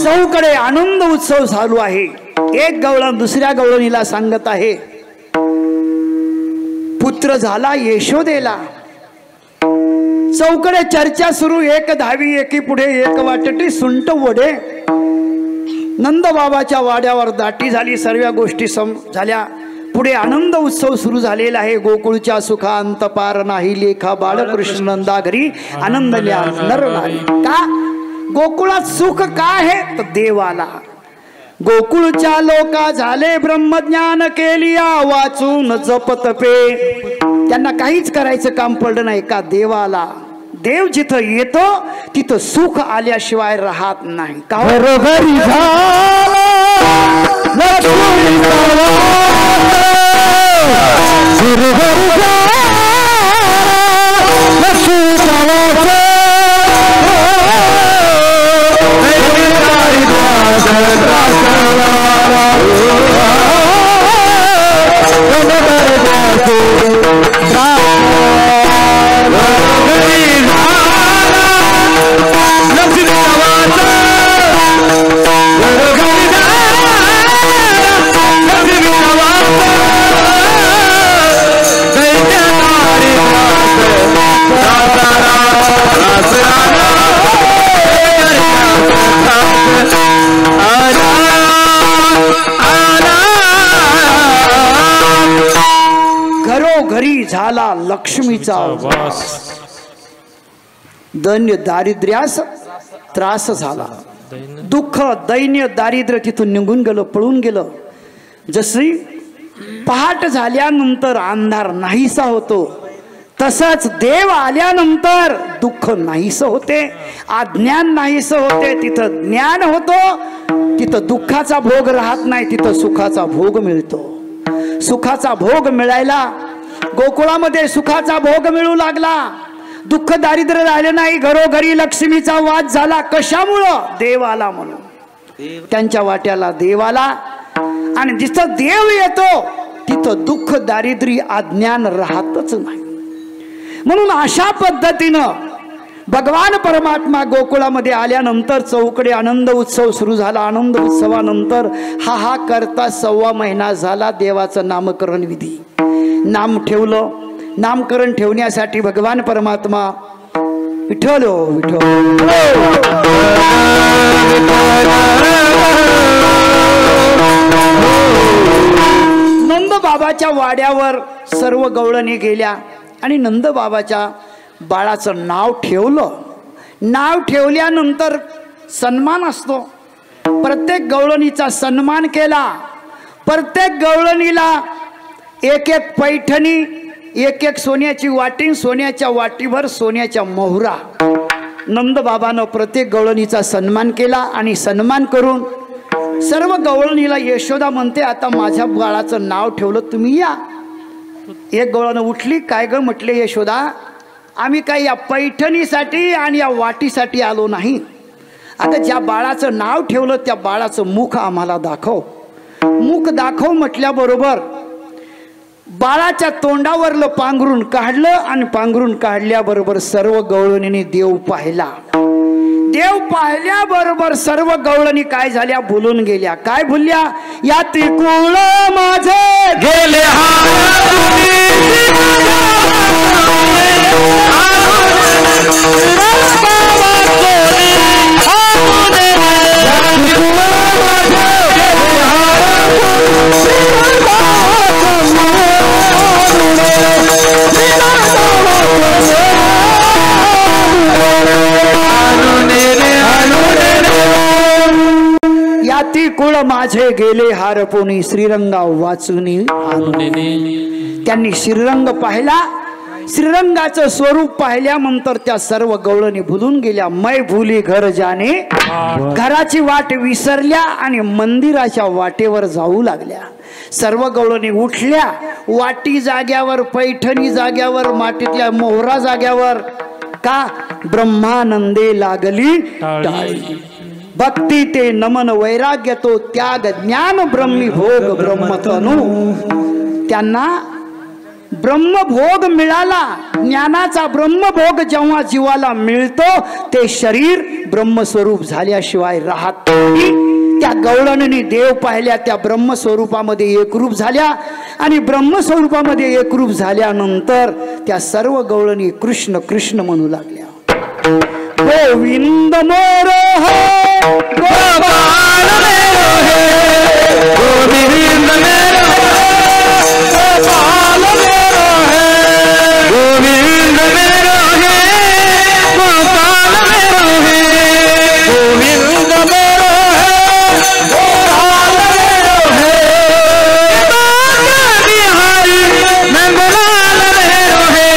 चौकडे आनंद उत्सव चालू आहे. एक गवळण दुसऱ्या गवळणीला सांगत आहे, पुत्र झाला यशोदेला. चौकडे चर्चा सुरू. एक धावी एकी पुढे एक वाटटी सुंट वडे. नंद बाबाच्या वाड्यावर दाटी झाली. सर्व गोष्टी झाल्या. पुढे आनंद उत्सव सुरू झालेला आहे. गोकुळच्या सुखांत पार नाही लेखा बाळकृष्ण नंदा घरी आनंद नर नाही. का गोकुळात सुख का आहे तर देवाला. गोकुळच्या लोका झाले ब्रह्मज्ञान केलिया वाचून जपत पे. त्यांना काहीच करायचं काम पडलं नाही का देवाला. देव जिथं येतो तिथं सुख आल्याशिवाय राहत नाही. का घरोघरी झाला लक्ष्मीचा वास. दैन्य दारिद्र्यास त्रास झाला. दुःख दैन्य दारिद्र्य तिथून निघून गेलं, पळून गेलं. जशी पहाट झाल्यानंतर अंधार नाहीसा होतो तसंच देव आल्यानंतर दुःख नाहीसं होते, अज्ञान नाहीसं होते. तिथं ज्ञान होतो तिथं दुःखाचा भोग राहत नाही, तिथं सुखाचा भोग मिळतो. सुखाचा भोग मिळायला गोकुळामध्ये सुखाचा भोग मिळू लागला. दुःख दारिद्र्य राहिले नाही. घरोघरी लक्ष्मीचा वास झाला. कशामुळं? देव आला म्हणून. त्यांच्या वाट्याला देव आला आणि जिथं देव येतो तिथं दुःख दारिद्र्य अज्ञान राहतच नाही. म्हणून अशा पद्धतीनं भगवान परमात्मा गोकुळामध्ये आल्यानंतर चौकडे आनंद उत्सव सुरू झाला. आनंद उत्सवानंतर हा करता 1.25 महिना झाला देवाचं नामकरण विधी. नाम ठेवलं. नामकरण ठेवण्यासाठी भगवान परमात्मा विठ्ठल विठ्ठल नंद बाबाच्या वाड्यावर सर्व गवळणी गेल्या आणि नंद बाबाच्या बाळाचं नाव ठेवलं. नाव ठेवल्यानंतर सन्मान असतो. प्रत्येक गवळणीचा सन्मान केला. प्रत्येक गवळणीला एक एक पैठणी, एक एक सोन्याची वाटी, सोन्याच्या वाटीभर सोन्याच्या मोहरा. नंद बाबानं प्रत्येक गवळणीचा सन्मान केला आणि सन्मान करून सर्व गवळणीला यशोदा म्हणते, आता माझ्या बाळाचं नाव ठेवलं, तुम्ही या. एक गवळण उठली. काय ग म्हटले यशोदा, आम्ही काही या पैठणीसाठी आणि या वाटीसाठी आलो नाही. अगं ज्या बाळाचं नाव ठेवलं त्या बाळाचं मुख आम्हाला दाखव. मुख दाखव म्हटल्याबरोबर बाळाच्या तोंडावरलं पांघरून काढलं आणि पांघरून काढल्याबरोबर सर्व गवळणींनी देव पाहिला. देव पाहिल्याबरोबर सर्व गवळणी काय झाल्या, भुलून गेल्या. काय भुलल्या? या त्रिकुळ माझे गेले याती कुळ माझे गेले हारपोनी श्रीरंगा वाचुनी आणुनी. त्यांनी श्रीरंग पाहिला. श्रीरंगाचं स्वरूप पाहिल्यानंतर त्या सर्व गवळणी भुलून गेल्या. मै भुली घर जाणे, घराची वाट विसरल्या आणि मंदिराच्या वाटेवर जाऊ लागल्या. सर्व गवळणी उठल्या. वाटी जाग्यावर, पैठणी जाग्यावर, मातीतल्या मोहरा जाग्यावर. का? ब्रह्मानंदे लागली टाळी. भक्ती ते नमन वैराग्य तो त्याग ज्ञान ब्रह्मी भोग ब्रह्मतनु. त्यांना ब्रह्मभोग मिळाला. ज्ञानाचा ब्रह्मभोग जेव्हा जीवाला मिळतो ते शरीर ब्रह्मस्वरूप झाल्याशिवाय राहत नाही. त्या गवळणींनी देव पाहिल्या, त्या ब्रह्मस्वरूपामध्ये एकरूप झाल्या आणि ब्रह्मस्वरूपामध्ये एकरूप झाल्यानंतर त्या सर्व गवळणी कृष्ण कृष्ण म्हणू लागल्या. गोविंद मोर है गोपाल मेरो है, गोविंद मेरो गोपाल मेरो है, गोविंद मेरो है गोपाल मेरो है, गोविंद मेरो है गोपाल मेरो है, बिहारी नंदलाल मेरो है,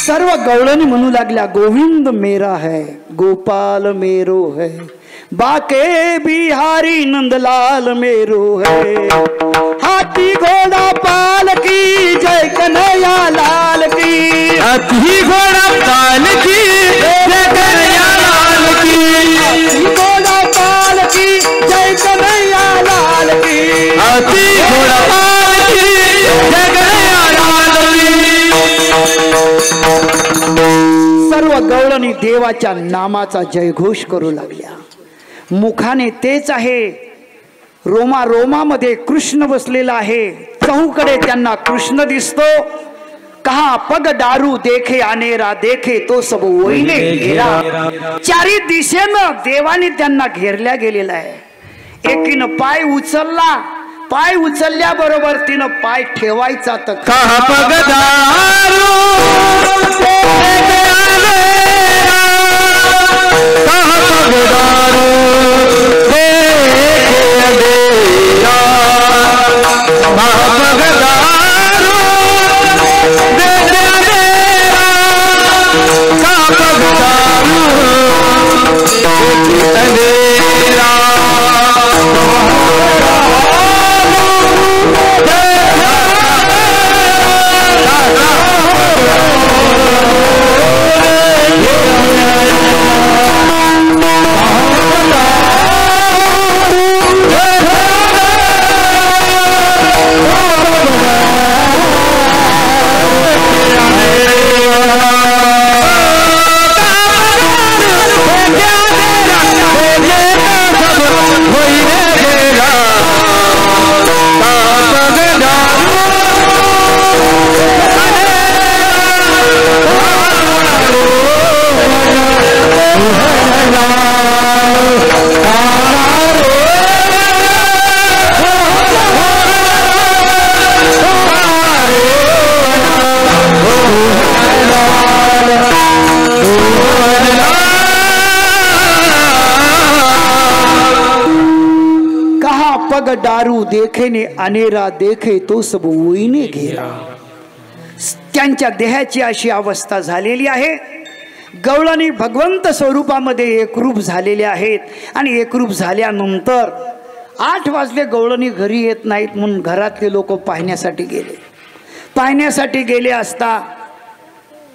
सर्व गवळणी म्हणू लागल्या गोविंद मेरा है गोपाल मेरो है, बाके बिहारी नंदलाल मेरो है, हाथी घोड़ा पाल की जय कन्हैया लाल की, हाथी घोड़ा पाल की जय कन्हैया लाल की, हाथी घोड़ा पाल की जय कन्हैया लाल की, हाथी घोड़ा पाल की जय कन्हैया लाल की. सर्व गवळणी देवाच्या नामाचा जयघोष करू लागल्या. मुखाने तेच आहे, रोमा रोमामध्ये कृष्ण बसलेला आहे. चहूकडे त्यांना कृष्ण दिसतो. कहा पग दारू देखे अनेरा देखे तो सब वहीने घेरा. चारी दिशेनं देवाने त्यांना घेरल्या गेलेला आहे. एकीनं पाय उचलला, पाय उचलल्याबरोबर तिनं पाय ठेवायचा तर कहा पग दारू देखे अनेरा, कहा पग दारू देखे अंधेरा, कहा पग दारू देखे अंधेरा, कहा पग दारू देखे अंधेरा. Oh पग दारू देखे ने अनेरा देखे तो सब वोईने घेरा. त्यांच्या देहाची अशी अवस्था झालेली आहे. गवळणी भगवंत स्वरूपामध्ये एकरूप झालेले आहेत आणि एकरूप झाल्यानंतर 8 वाजले गवळणी घरी येत नाहीत म्हणून घरातले लोक पाहण्यासाठी गेले असता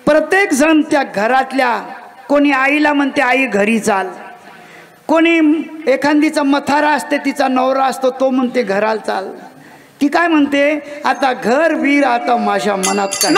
प्रत्येक जण त्या घरातल्या कोणी आईला म्हणते आई घरी चाल, कोणी एखादीचा मथारा असते तिचा नवरा असतो तो म्हणते घराला चाल, ती काय म्हणते आता घर बीर आता माझ्या मनात काय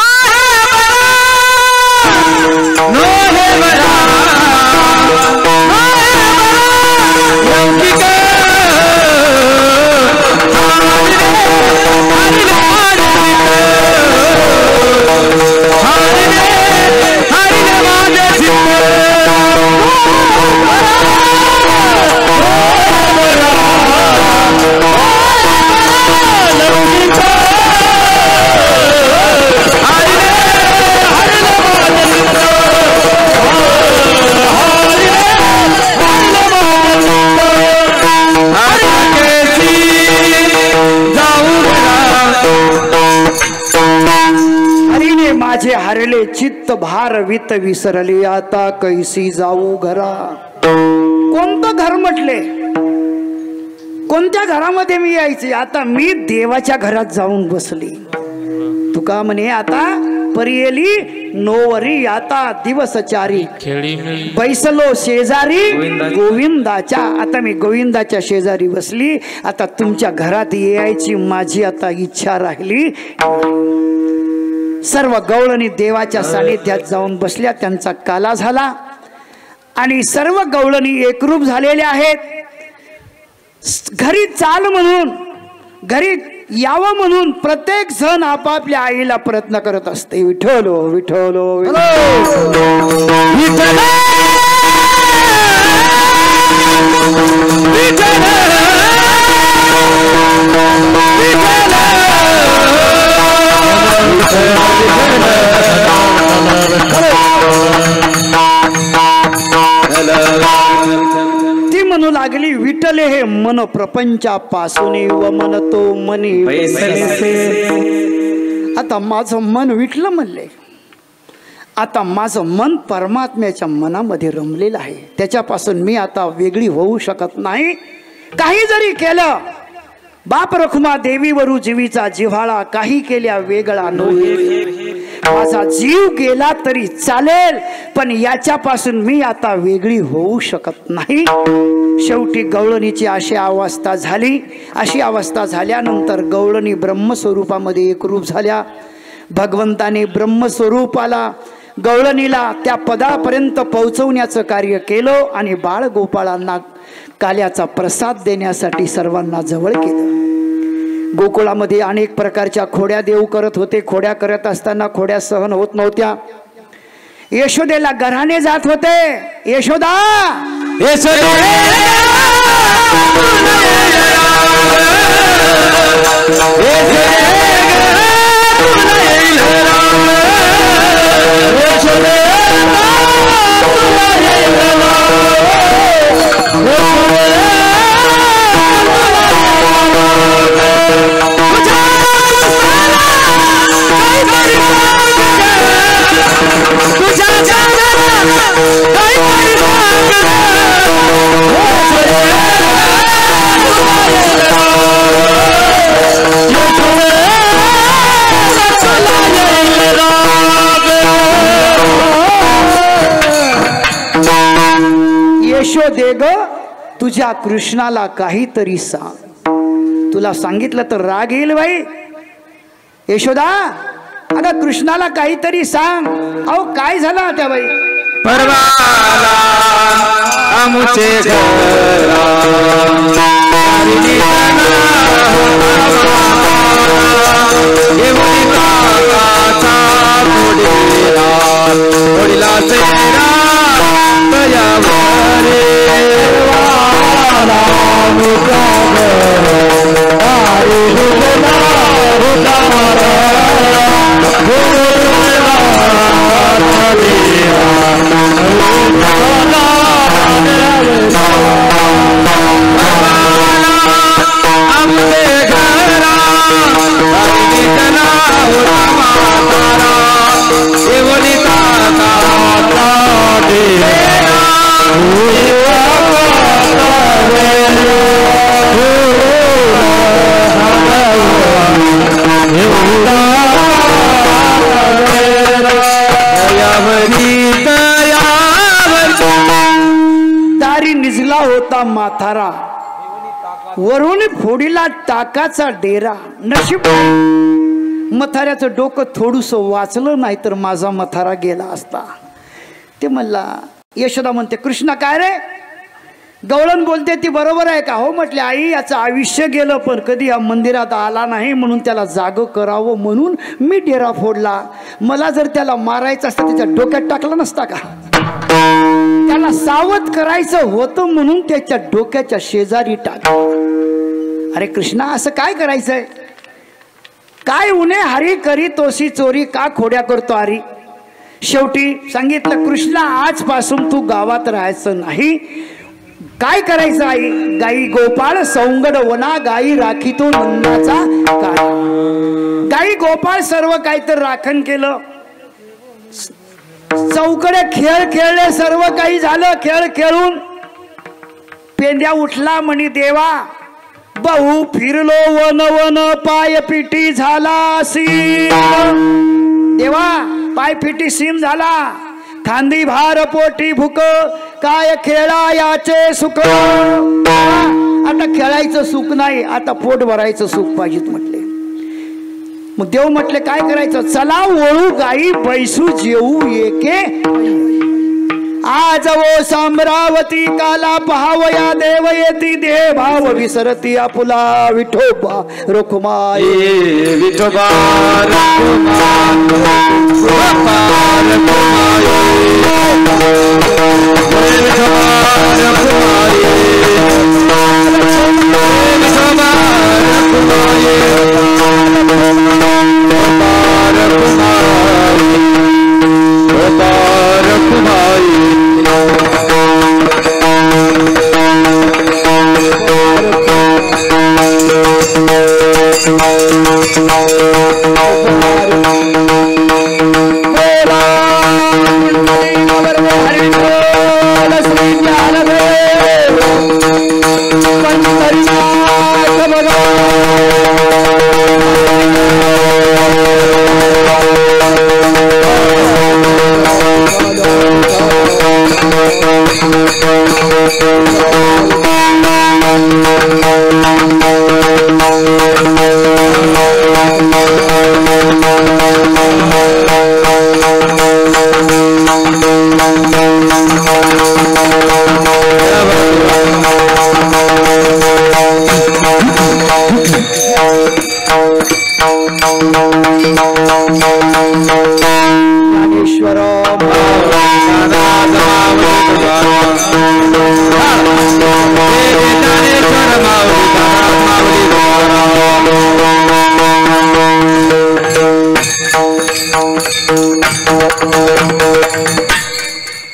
माझे हरले चित्त भार वित विसरले आता कैसी जाऊ घरा. कोणतं घर म्हटले, कोणत्या घरामध्ये मी यायचे, आता मी देवाच्या घरात जाऊन बसली. तुका म्हणे आता परियली नोवरी आता दिवसचारी बैसलो शेजारी गोविंदाच्या. आता मी गोविंदाच्या शेजारी बसली, आता तुमच्या घरात यायची माझी आता इच्छा राहिली. सर्व गवळणी देवाच्या सानिध्यात जाऊन बसल्या. त्यांचा काला झाला आणि सर्व गवळणी एकरूप झालेल्या आहेत. घरी चाल म्हणून, घरी यावं म्हणून प्रत्येक जण आपापल्या आईला प्रयत्न करत असते. विठ्ठलो विठ्ठलो ती म्हणू लागली विठ्ठले हे मन प्रपंचापासून व मन तो मनी. आता माझं मन विठलं म्हणले, आता माझं मन परमात्म्याच्या मनामध्ये रमलेलं आहे, त्याच्यापासून मी आता वेगळी होऊ शकत नाही. काही जरी केलं बाप रखुमा देवीवरू जीवीचा जिव्हाळा, काही केल्या वेगळा नव्हे. माझा जीव गेला तरी चालेल पण याच्यापासून मी आता वेगळी होऊ शकत नाही. शेवटी गवळणीची अशी अवस्था झाली. अशी अवस्था झाल्यानंतर गवळणी ब्रह्मस्वरूपामध्ये एकरूप झाल्या. भगवंताने ब्रह्मस्वरूपाला गवळणीला त्या पदापर्यंत पोहोचवण्याचं कार्य केलं आणि बाळगोपाळांना काल्याचा प्रसाद देण्यासाठी सर्वांना जवळ केलं. गोकुळामध्ये अनेक प्रकारच्या खोड्या देव करत होते. खोड्या करत असताना खोड्या सहन होत नव्हत्या. यशोदेला घराणे जात होते. यशोदा यशोदे ग तुझ्या कृष्णाला काहीतरी सांग. तुला सांगितलं तर राग येईल बाई. यशोदा अगं कृष्णाला काहीतरी सांग. अहो काय झालं त्या बाई? परवाला आमुचे दारी निजला होता माथारा, वरून फोडीला टाकाचा डेरा. नशीब मथाऱ्याचं डोकं थोडूस वाचलं, नाही तर माझा मथारा गेला असता. ते म्हणला. यशोदा म्हणते, कृष्णा काय रे? गवळण बोलते ती बरोबर आहे का? हो म्हटले आई, याचं आयुष्य गेलं पण कधी या मंदिरात आला नाही, म्हणून त्याला जागं करावं म्हणून मी डेरा फोडला. मला जर त्याला मारायचं असतं त्याच्या डोक्यात टाकला नसता का? त्याला सावध करायचं होतं म्हणून त्याच्या डोक्याच्या शेजारी टाक. अरे कृष्णा, असं काय करायचंय? काय उन्हे हरी करी तोसी चोरी, का खोड्या करतो हरी? शेवटी सांगितलं, कृष्णा आजपासून तू गावात राहायचं नाही. काय करायचं आई? गाई गोपाळ सौंगड वना, गाई राखीतो नंदाचा काळा. गाई गोपाळ सर्व काही तर राखण केलं, चौकडे खेळ खेळले, सर्व काही झालं. खेळ खेळून पेंद्या उठला म्हणी देवा, बहु फिरलो वन वन, पाय पिटी झाला सीम. देवा पाय पिटी सीम झाला, खांदी भार पोटी भूक, काय खेळा याचे सुख. आता खेळायचं सुख नाही, आता पोट भरायचं सुख पाहिजेत म्हटले. मग देव म्हटले काय करायचं? चला वळू गाई बैसू जेऊ एके. आज वो साम्रावती काला पहावया देव येती, देह भाव विसरती आपुला. विठोबा रखुमाई, विठोबा रखुमाई, विठोबा रखुमाई, विठोबा रखुमाई, विठोबा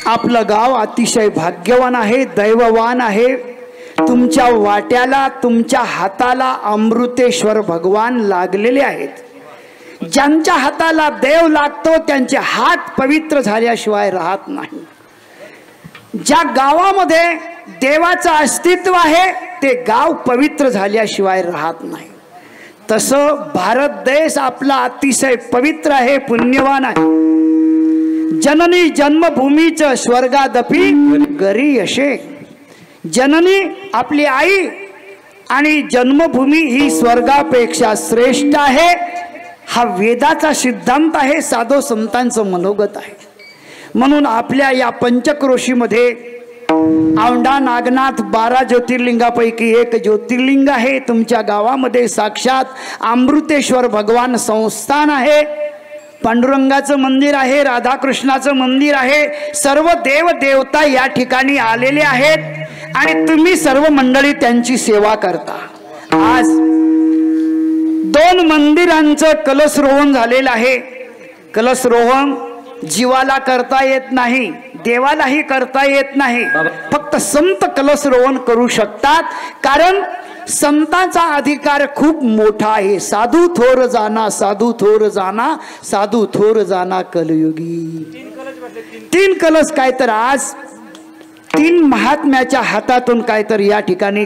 आपलं गाव अतिशय भाग्यवान आहे, दैववान आहे. तुमच्या वाट्याला, तुमच्या हाताला अमृतेश्वर भगवान लागलेले आहेत. ज्यांच्या हाताला देव लागतो त्यांचे हात पवित्र झाल्याशिवाय राहत नाही. ज्या गावामध्ये देवाचं अस्तित्व आहे ते गाव पवित्र झाल्याशिवाय राहत नाही. तसं भारत देश आपला अतिशय पवित्र आहे, पुण्यवान आहे. जननी जन्मभूमीच स्वर्गादपी घरी यशे. जननी आपली आई आणि जन्मभूमी ही स्वर्गापेक्षा श्रेष्ठ आहे. हा वेदाचा सिद्धांत आहे, साधो संतांचं मनोगत आहे. म्हणून आपल्या या पंचक्रोशीमध्ये औंढा नागनाथ 12 ज्योतिर्लिंगापैकी एक ज्योतिर्लिंग आहे. तुमच्या गावामध्ये साक्षात अमृतेश्वर भगवान संस्थान आहे. पांडुरंगाचं मंदिर आहे, राधाकृष्णाचं मंदिर आहे. सर्व देव देवता या ठिकाणी आलेले आहेत आणि तुम्ही सर्व मंडळी त्यांची सेवा करता. आज 2 मंदिरांचं कलशरोहण झालेलं आहे. कलशरोहण जीवाला करता येत नाही, देवालाही करता येत नाही. फक्त संत कलशरोहण करू शकतात, कारण संतांचा अधिकार खूप मोठा आहे. साधू थोर जाना, साधू थोर जाना, साधू थोर जाना कलयुगी. 3 कलश काय तर आज 3 महात्म्याच्या हातातून काय तर या ठिकाणी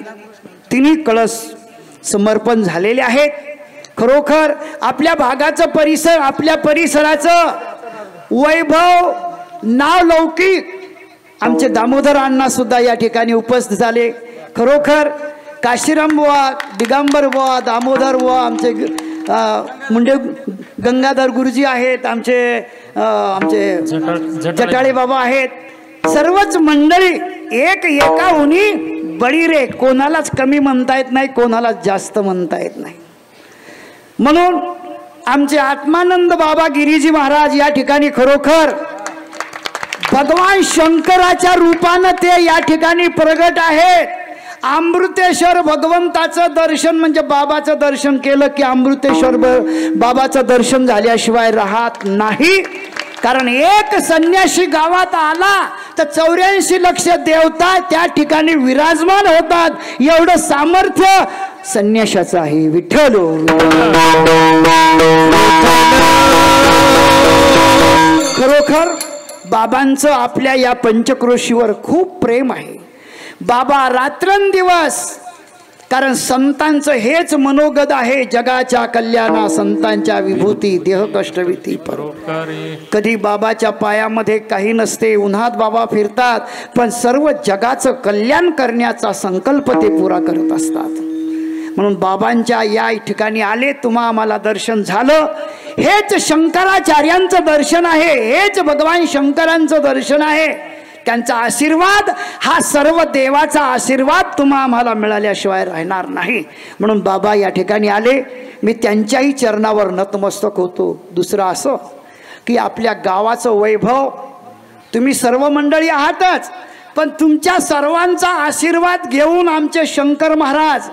तिन्ही कळस समर्पण झालेले आहेत. खरोखर आपल्या भागाचं परिसर, आपल्या परिसराचं वैभव, नाव लौकिक आमचे दामोदर अण्णा सुद्धा या ठिकाणी उपस्थित झाले. खरोखर काशीराम बुवा, दिगंबर बुवा, दामोदर बुवा, आमचे मुंडे गंगाधर गुरुजी आहेत, आमचे जटाळे बाबा आहेत. सर्वच मंडळी एकाहुनी बळी रे, कोणालाच कमी म्हणता येत नाही, कोणालाच जास्त म्हणता येत नाही. म्हणून आमचे आत्मानंद बाबा गिरीजी महाराज या ठिकाणी खरोखर भगवान शंकराच्या रूपानं ते या ठिकाणी प्रगट आहेत. अमृतेश्वर भगवंताचं दर्शन म्हणजे बाबाचं दर्शन केलं की अमृतेश्वर बाबाचं दर्शन झाल्याशिवाय राहत नाही. कारण एक संन्यासी गावात आला तर 84 लक्ष देवता त्या ठिकाणी विराजमान होतात. एवढं सामर्थ्य संन्यासाचं आहे. विठ्ठल खरोखर बाबांचं आपल्या या पंचक्रोशीवर खूप प्रेम आहे. बाबा रात्रंदिवस, कारण संतांचं हेच मनोगत आहे, जगाच्या कल्याणा संतांच्या विभूती देह कष्टविती परोपकारी. कधी बाबाच्या पायामध्ये काही नसते, उन्हात बाबा फिरतात, पण सर्व जगाचं कल्याण करण्याचा संकल्प ते पुरा करत असतात. म्हणून बाबांच्या या ठिकाणी आले, तुम्हा आम्हाला दर्शन झालं. हेच शंकराचार्यांचं दर्शन आहे, हेच भगवान शंकरांचं दर्शन आहे. त्यांचा आशीर्वाद हा सर्व देवाचा आशीर्वाद तुम्हा आम्हाला मिळाल्याशिवाय राहणार नाही. म्हणून बाबा या ठिकाणी आले. मी त्यांच्याही चरणावर नतमस्तक होतो. दुसरं असं की आपल्या गावाचं वैभव, तुम्ही सर्व मंडळी आहातच, पण तुमच्या सर्वांचा आशीर्वाद घेऊन आमचे शंकर महाराज,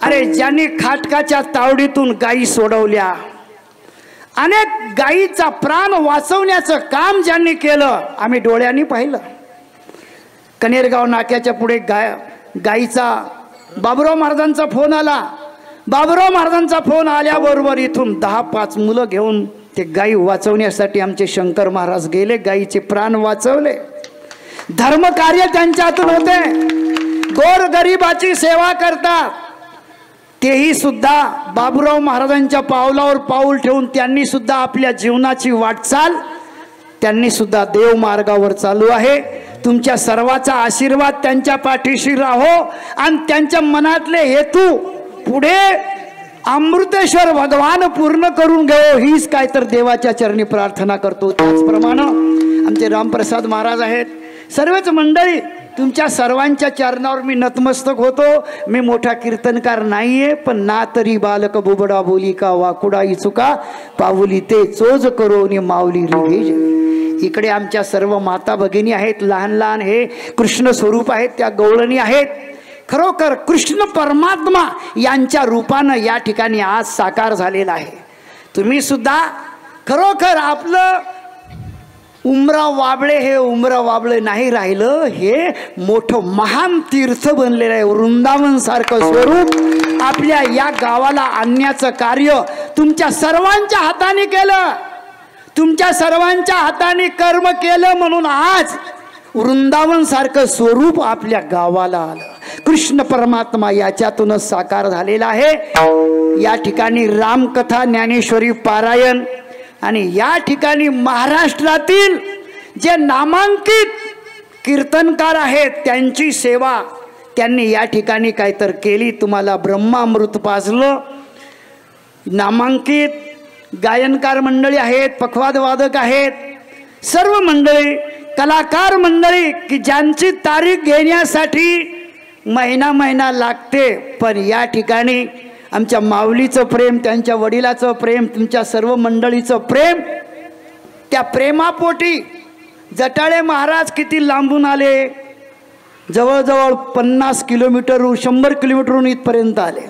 अरे ज्यांनी खाटकाच्या तावडीतून गायी सोडवल्या, अनेक गायीचा प्राण वाचवण्याचं काम ज्यांनी केलं, आम्ही डोळ्यांनी पाहिलं. कनेरगाव नाक्याच्या पुढे गायीचा बाबुराव महाराजांचा फोन आला. बाबुराव महाराजांचा फोन आल्याबरोबर इथून 10-5 मुलं घेऊन ते गायी वाचवण्यासाठी आमचे शंकर महाराज गेले, गायीचे प्राण वाचवले. धर्मकार्य त्यांच्या हातून होते. गोरगरिबाची सेवा करतात. तेही सुद्धा बाबुराव महाराजांच्या पावलावर पाऊल ठेवून त्यांनी सुद्धा आपल्या जीवनाची वाटचाल त्यांनी सुद्धा देव मार्गावर चालू आहे. तुमच्या सर्वाचा आशीर्वाद त्यांच्या पाठीशी राहो आणि त्यांच्या मनातले हेतू पुढे अमृतेश्वर भगवान पूर्ण करून घेऊ, हीच काय तर देवाच्या चरणी प्रार्थना करतो. त्याचप्रमाणे आमचे रामप्रसाद महाराज आहेत, सर्वच मंडळी, तुमच्या सर्वांच्या चरणावर मी नतमस्तक होतो. मी मोठा कीर्तनकार नाहीये, पण ना तरी बालक बुबडा बोली का वाकुडा इचुका पावली ते चोज करो नि माऊली रिभेज. इकडे आमच्या सर्व माता भगिनी आहेत, लहान लहान हे कृष्ण स्वरूप आहेत, त्या गवळणी आहेत. खरोखर कृष्ण परमात्मा यांच्या रूपानं या ठिकाणी आज साकार झालेला आहे. तुम्ही सुद्धा खरोखर आपलं उमराव वाबळे हे उमराव वाबळे नाही राहिलं, हे मोठं महान तीर्थ बनलेलं आहे. वृंदावन सारखं स्वरूप आपल्या या गावाला आणण्याचं कार्य तुमच्या सर्वांच्या हाताने केलं. तुमच्या सर्वांच्या हाताने कर्म केलं म्हणून आज वृंदावन सारखं स्वरूप आपल्या गावाला आलं. कृष्ण परमात्मा याच्यातूनच साकार झालेला आहे. या ठिकाणी रामकथा, ज्ञानेश्वरी पारायण आणि या ठिकाणी महाराष्ट्रातील जे नामांकित कीर्तनकार आहेत त्यांची सेवा त्यांनी या ठिकाणी काहीतर केली. तुम्हाला ब्रह्मामृत पाजलं. नामांकित गायनकार मंडळी आहेत, पखवाद वादक आहेत, सर्व मंडळी, कलाकार मंडळी की ज्यांची तारीख घेण्यासाठी महिना लागते, पण या ठिकाणी आमच्या माऊलीचं प्रेम, त्यांच्या वडिलाचं प्रेम, तुमच्या सर्व मंडळीचं प्रेम, त्या प्रेमापोटी जटाळे महाराज किती लांबून आले, जवळजवळ 50 किलोमीटरहून 100 किलोमीटरहून इथपर्यंत आले.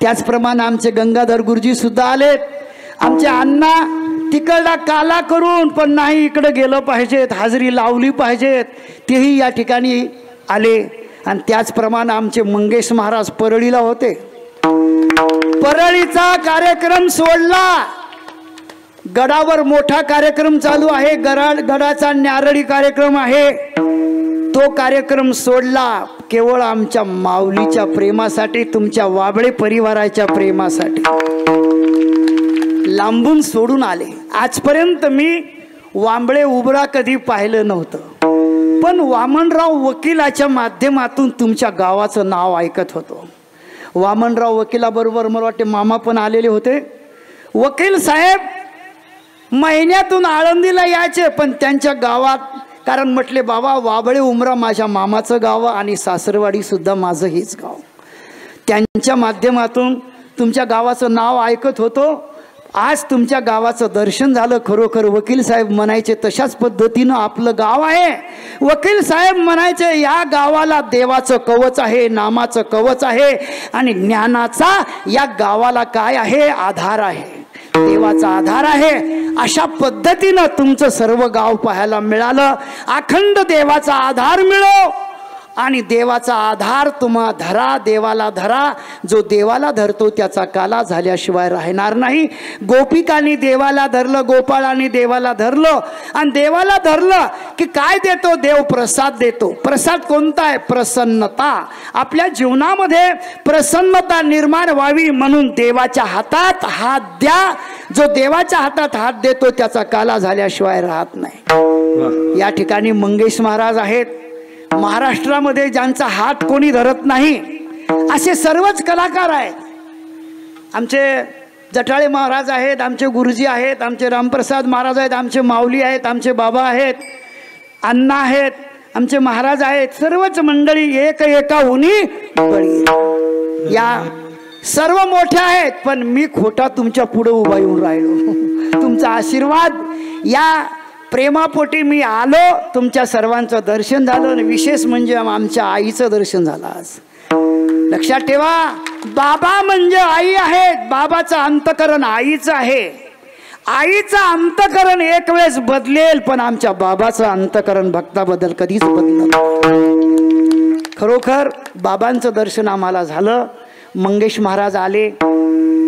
त्याचप्रमाणे आमचे गंगाधर गुरुजी सुद्धा आलेत. आमचे अण्णा तिकडला काला करून पण नाही इकडे गेलं पाहिजेत, हाजरी लावली पाहिजेत, तेही या ठिकाणी आले. आणि त्याचप्रमाणे आमचे मंगेश महाराज परळीला होते. परळीचा कार्यक्रम सोडला, गडावर मोठा कार्यक्रम चालू आहे, गडाचा न्यारळी कार्यक्रम आहे, तो कार्यक्रम सोडला. केवळ आमच्या माऊलीच्या प्रेमासाठी, तुमच्या वाबळे परिवाराच्या प्रेमासाठी लांबून सोडून आले। आजपर्यंत मी वांबळे उबरा कधी पाहिलं नव्हतं, पण वामनराव वकिलाच्या माध्यमातून तुमच्या गावाचं नाव ऐकत होतो। वामनराव वकिलाबरोबर मला वाटते मामा पण आलेले होते। वकील साहेब महिन्यातून आळंदीला यायचे, पण त्यांच्या गावात, कारण म्हटले बाबा वाबळे उमरा माझ्या मामाचं गाव आणि सासरवाडी सुद्धा माझं हेच गाव, त्यांच्या माध्यमातून तुमच्या गावाचं नाव ऐकत होतो। आज तुमच्या गावाचं दर्शन झालं। खरोखर वकील साहेब म्हणायचे तशाच पद्धतीनं आपलं गाव आहे। वकील साहेब म्हणायचे या गावाला देवाचं कवच आहे, नामाचं कवच आहे आणि ज्ञानाचा या गावाला काय आहे, आधार आहे, देवाचा आधार आहे। अशा पद्धतीनं तुमचं सर्व गाव पाहायला मिळालं। अखंड देवाचा आधार मिळो आणि देवाचा आधार तुम्हा धरा, देवाला धरा। जो देवाला धरतो त्याचा काला झाल्याशिवाय राहणार नाही। गोपिकांनी देवाला धरलं, गोपाळांनी देवाला धरलं आणि देवाला धरलं की काय देतो देव? प्रसाद देतो। प्रसाद कोणता आहे? प्रसन्नता। आपल्या जीवनामध्ये प्रसन्नता निर्माण व्हावी म्हणून देवाच्या हातात हात द्या। जो देवाच्या हातात हात देतो त्याचा काला झाल्याशिवाय राहत नाही। या ठिकाणी मंगेश महाराज आहेत। महाराष्ट्रामध्ये ज्यांचा हात कोणी धरत नाही असे सर्वच कलाकार आहेत। आमचे जटाळे महाराज आहेत, आमचे गुरुजी आहेत, आमचे रामप्रसाद महाराज आहेत, आमचे माऊली आहेत, आमचे बाबा आहेत, अण्णा आहेत, आमचे महाराज आहेत। सर्वच मंडळी एक एकाहुनी बळी। या सर्व मोठ्या आहेत, पण मी खोटा तुमच्या पुढे उभा येऊन राहिलो। तुमचा आशीर्वाद, या प्रेमापोटी मी आलो। तुमच्या सर्वांचं दर्शन झालं आणि विशेष म्हणजे आमच्या आईचं दर्शन झालं आज। लक्षात ठेवा, बाबा म्हणजे आई आहेत। बाबाचं अंतकरण आईचं आहे। आईचं अंतकरण एक वेळेस बदलेल, पण आमच्या बाबाचं अंतकरण भक्ताबद्दल कधीच बदलत नाही। खरोखर बाबांचं दर्शन आम्हाला झालं। मंगेश महाराज आले,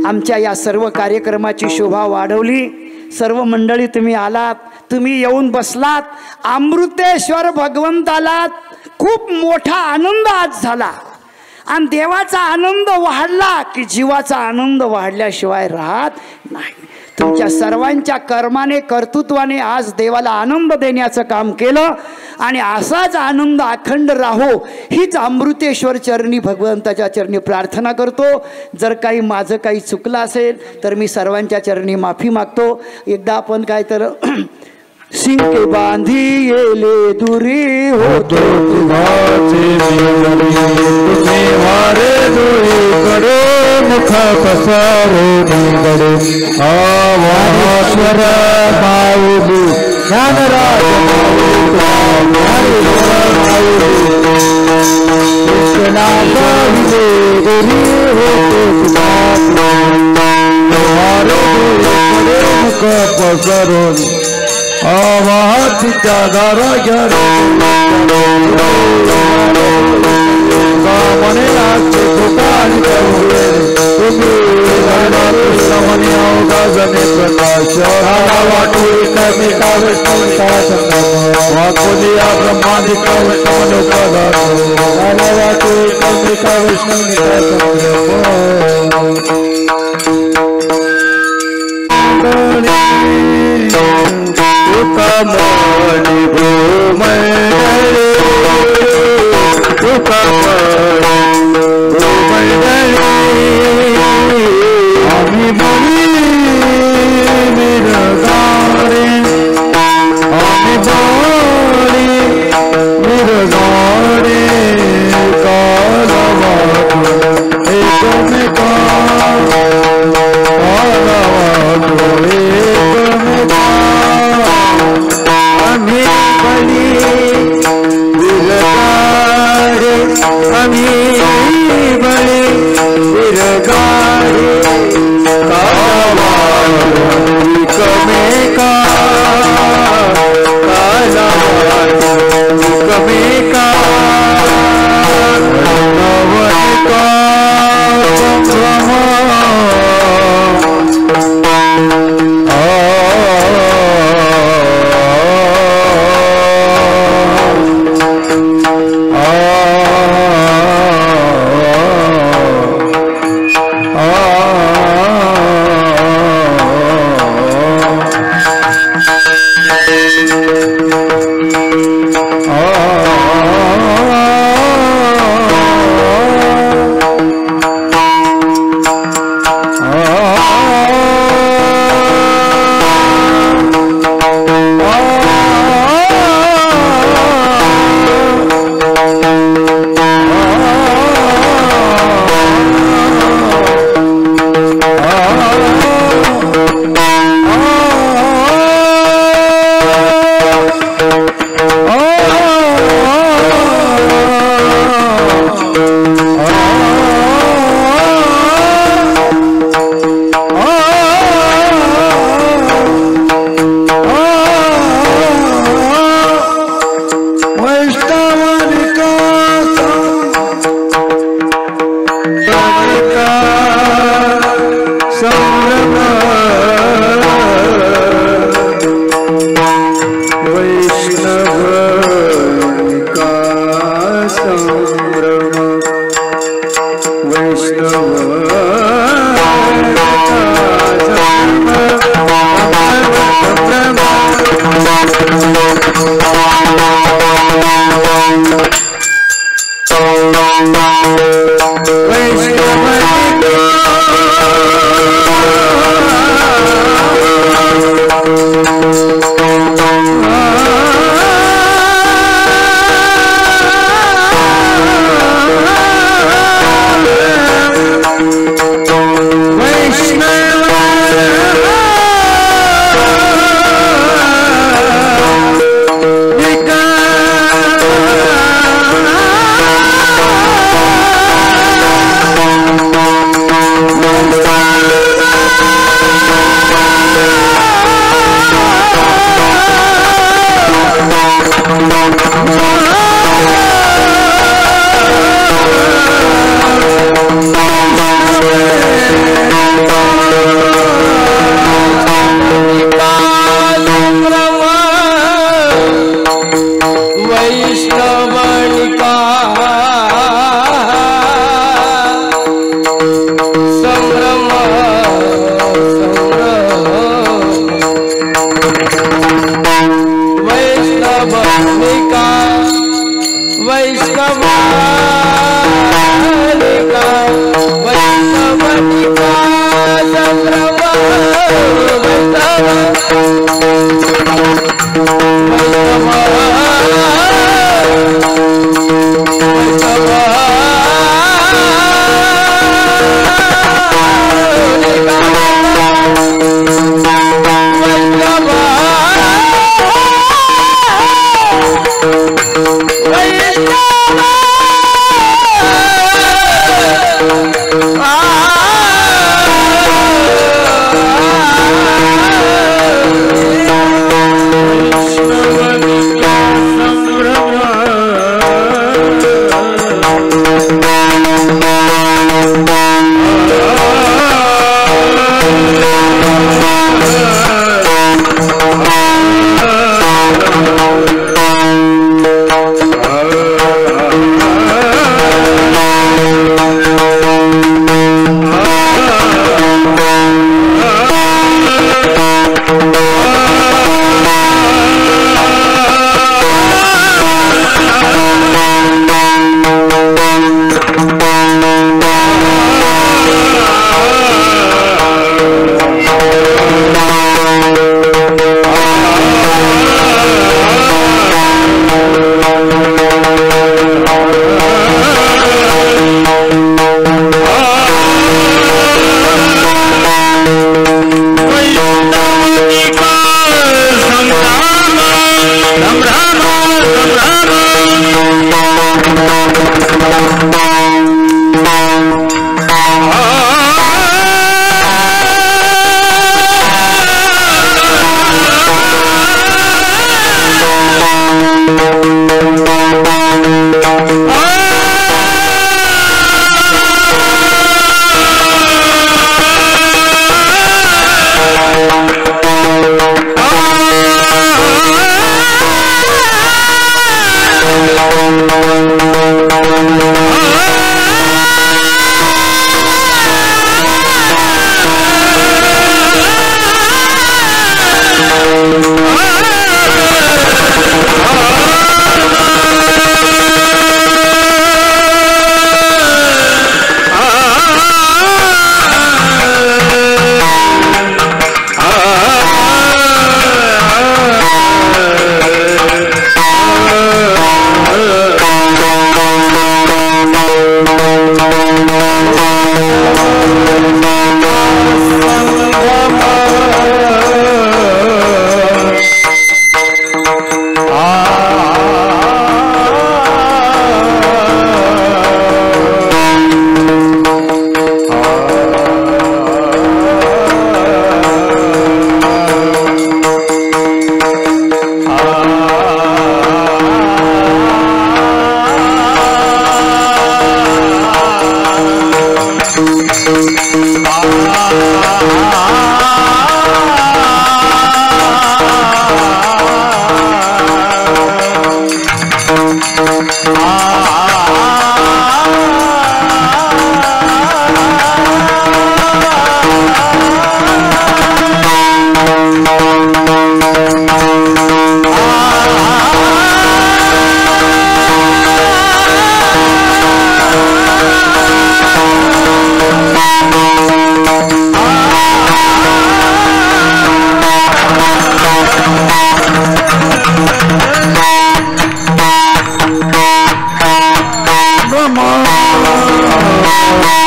आमच्या या सर्व कार्यक्रमाची शोभा वाढवली। सर्व मंडळी तुम्ही आलात, तुम्ही येऊन बसलात, अमृतेश्वर भगवंताला खूप मोठा आनंद आज झाला आणि देवाचा आनंद वाढला की जीवाचा आनंद वाढल्याशिवाय राहत नाही। तुमच्या सर्वांच्या कर्माने, कर्तृत्वाने आज देवाला आनंद देण्याचं काम केलं आणि असाच आनंद अखंड राहो हीच अमृतेश्वर चरणी भगवंताच्या चरणी प्रार्थना करतो। जर काही माझं काही चुकलं असेल तर मी सर्वांच्या चरणी माफी मागतो। एकदा आपण काय तर सिंह के बांधी येले दुरी होतो वारे दुरी कडे मुख पसारून गडे आवाश्वर माऊली ज्ञानराज मुख पसरून आवाहतिका दारा मने नाचते दुकान तुम्ही अवगाजने प्रकाश वाटू एकामेका वैष्णविका वाकुलिया ब्रह्मादिका वैष्णवनुका वाटू एकामेका वैष्णविका तुकामणी भूमंडळे तुकामणी भूमंडळे आम्ही बळी मिरगारे आम्ही बळी मिरगारे कालवाटू एकमेका कालवाटू एकमेका आम्ही बळी मिरगारे आम्ही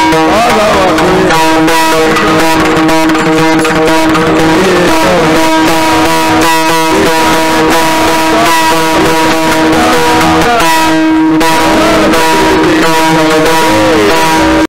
भगवते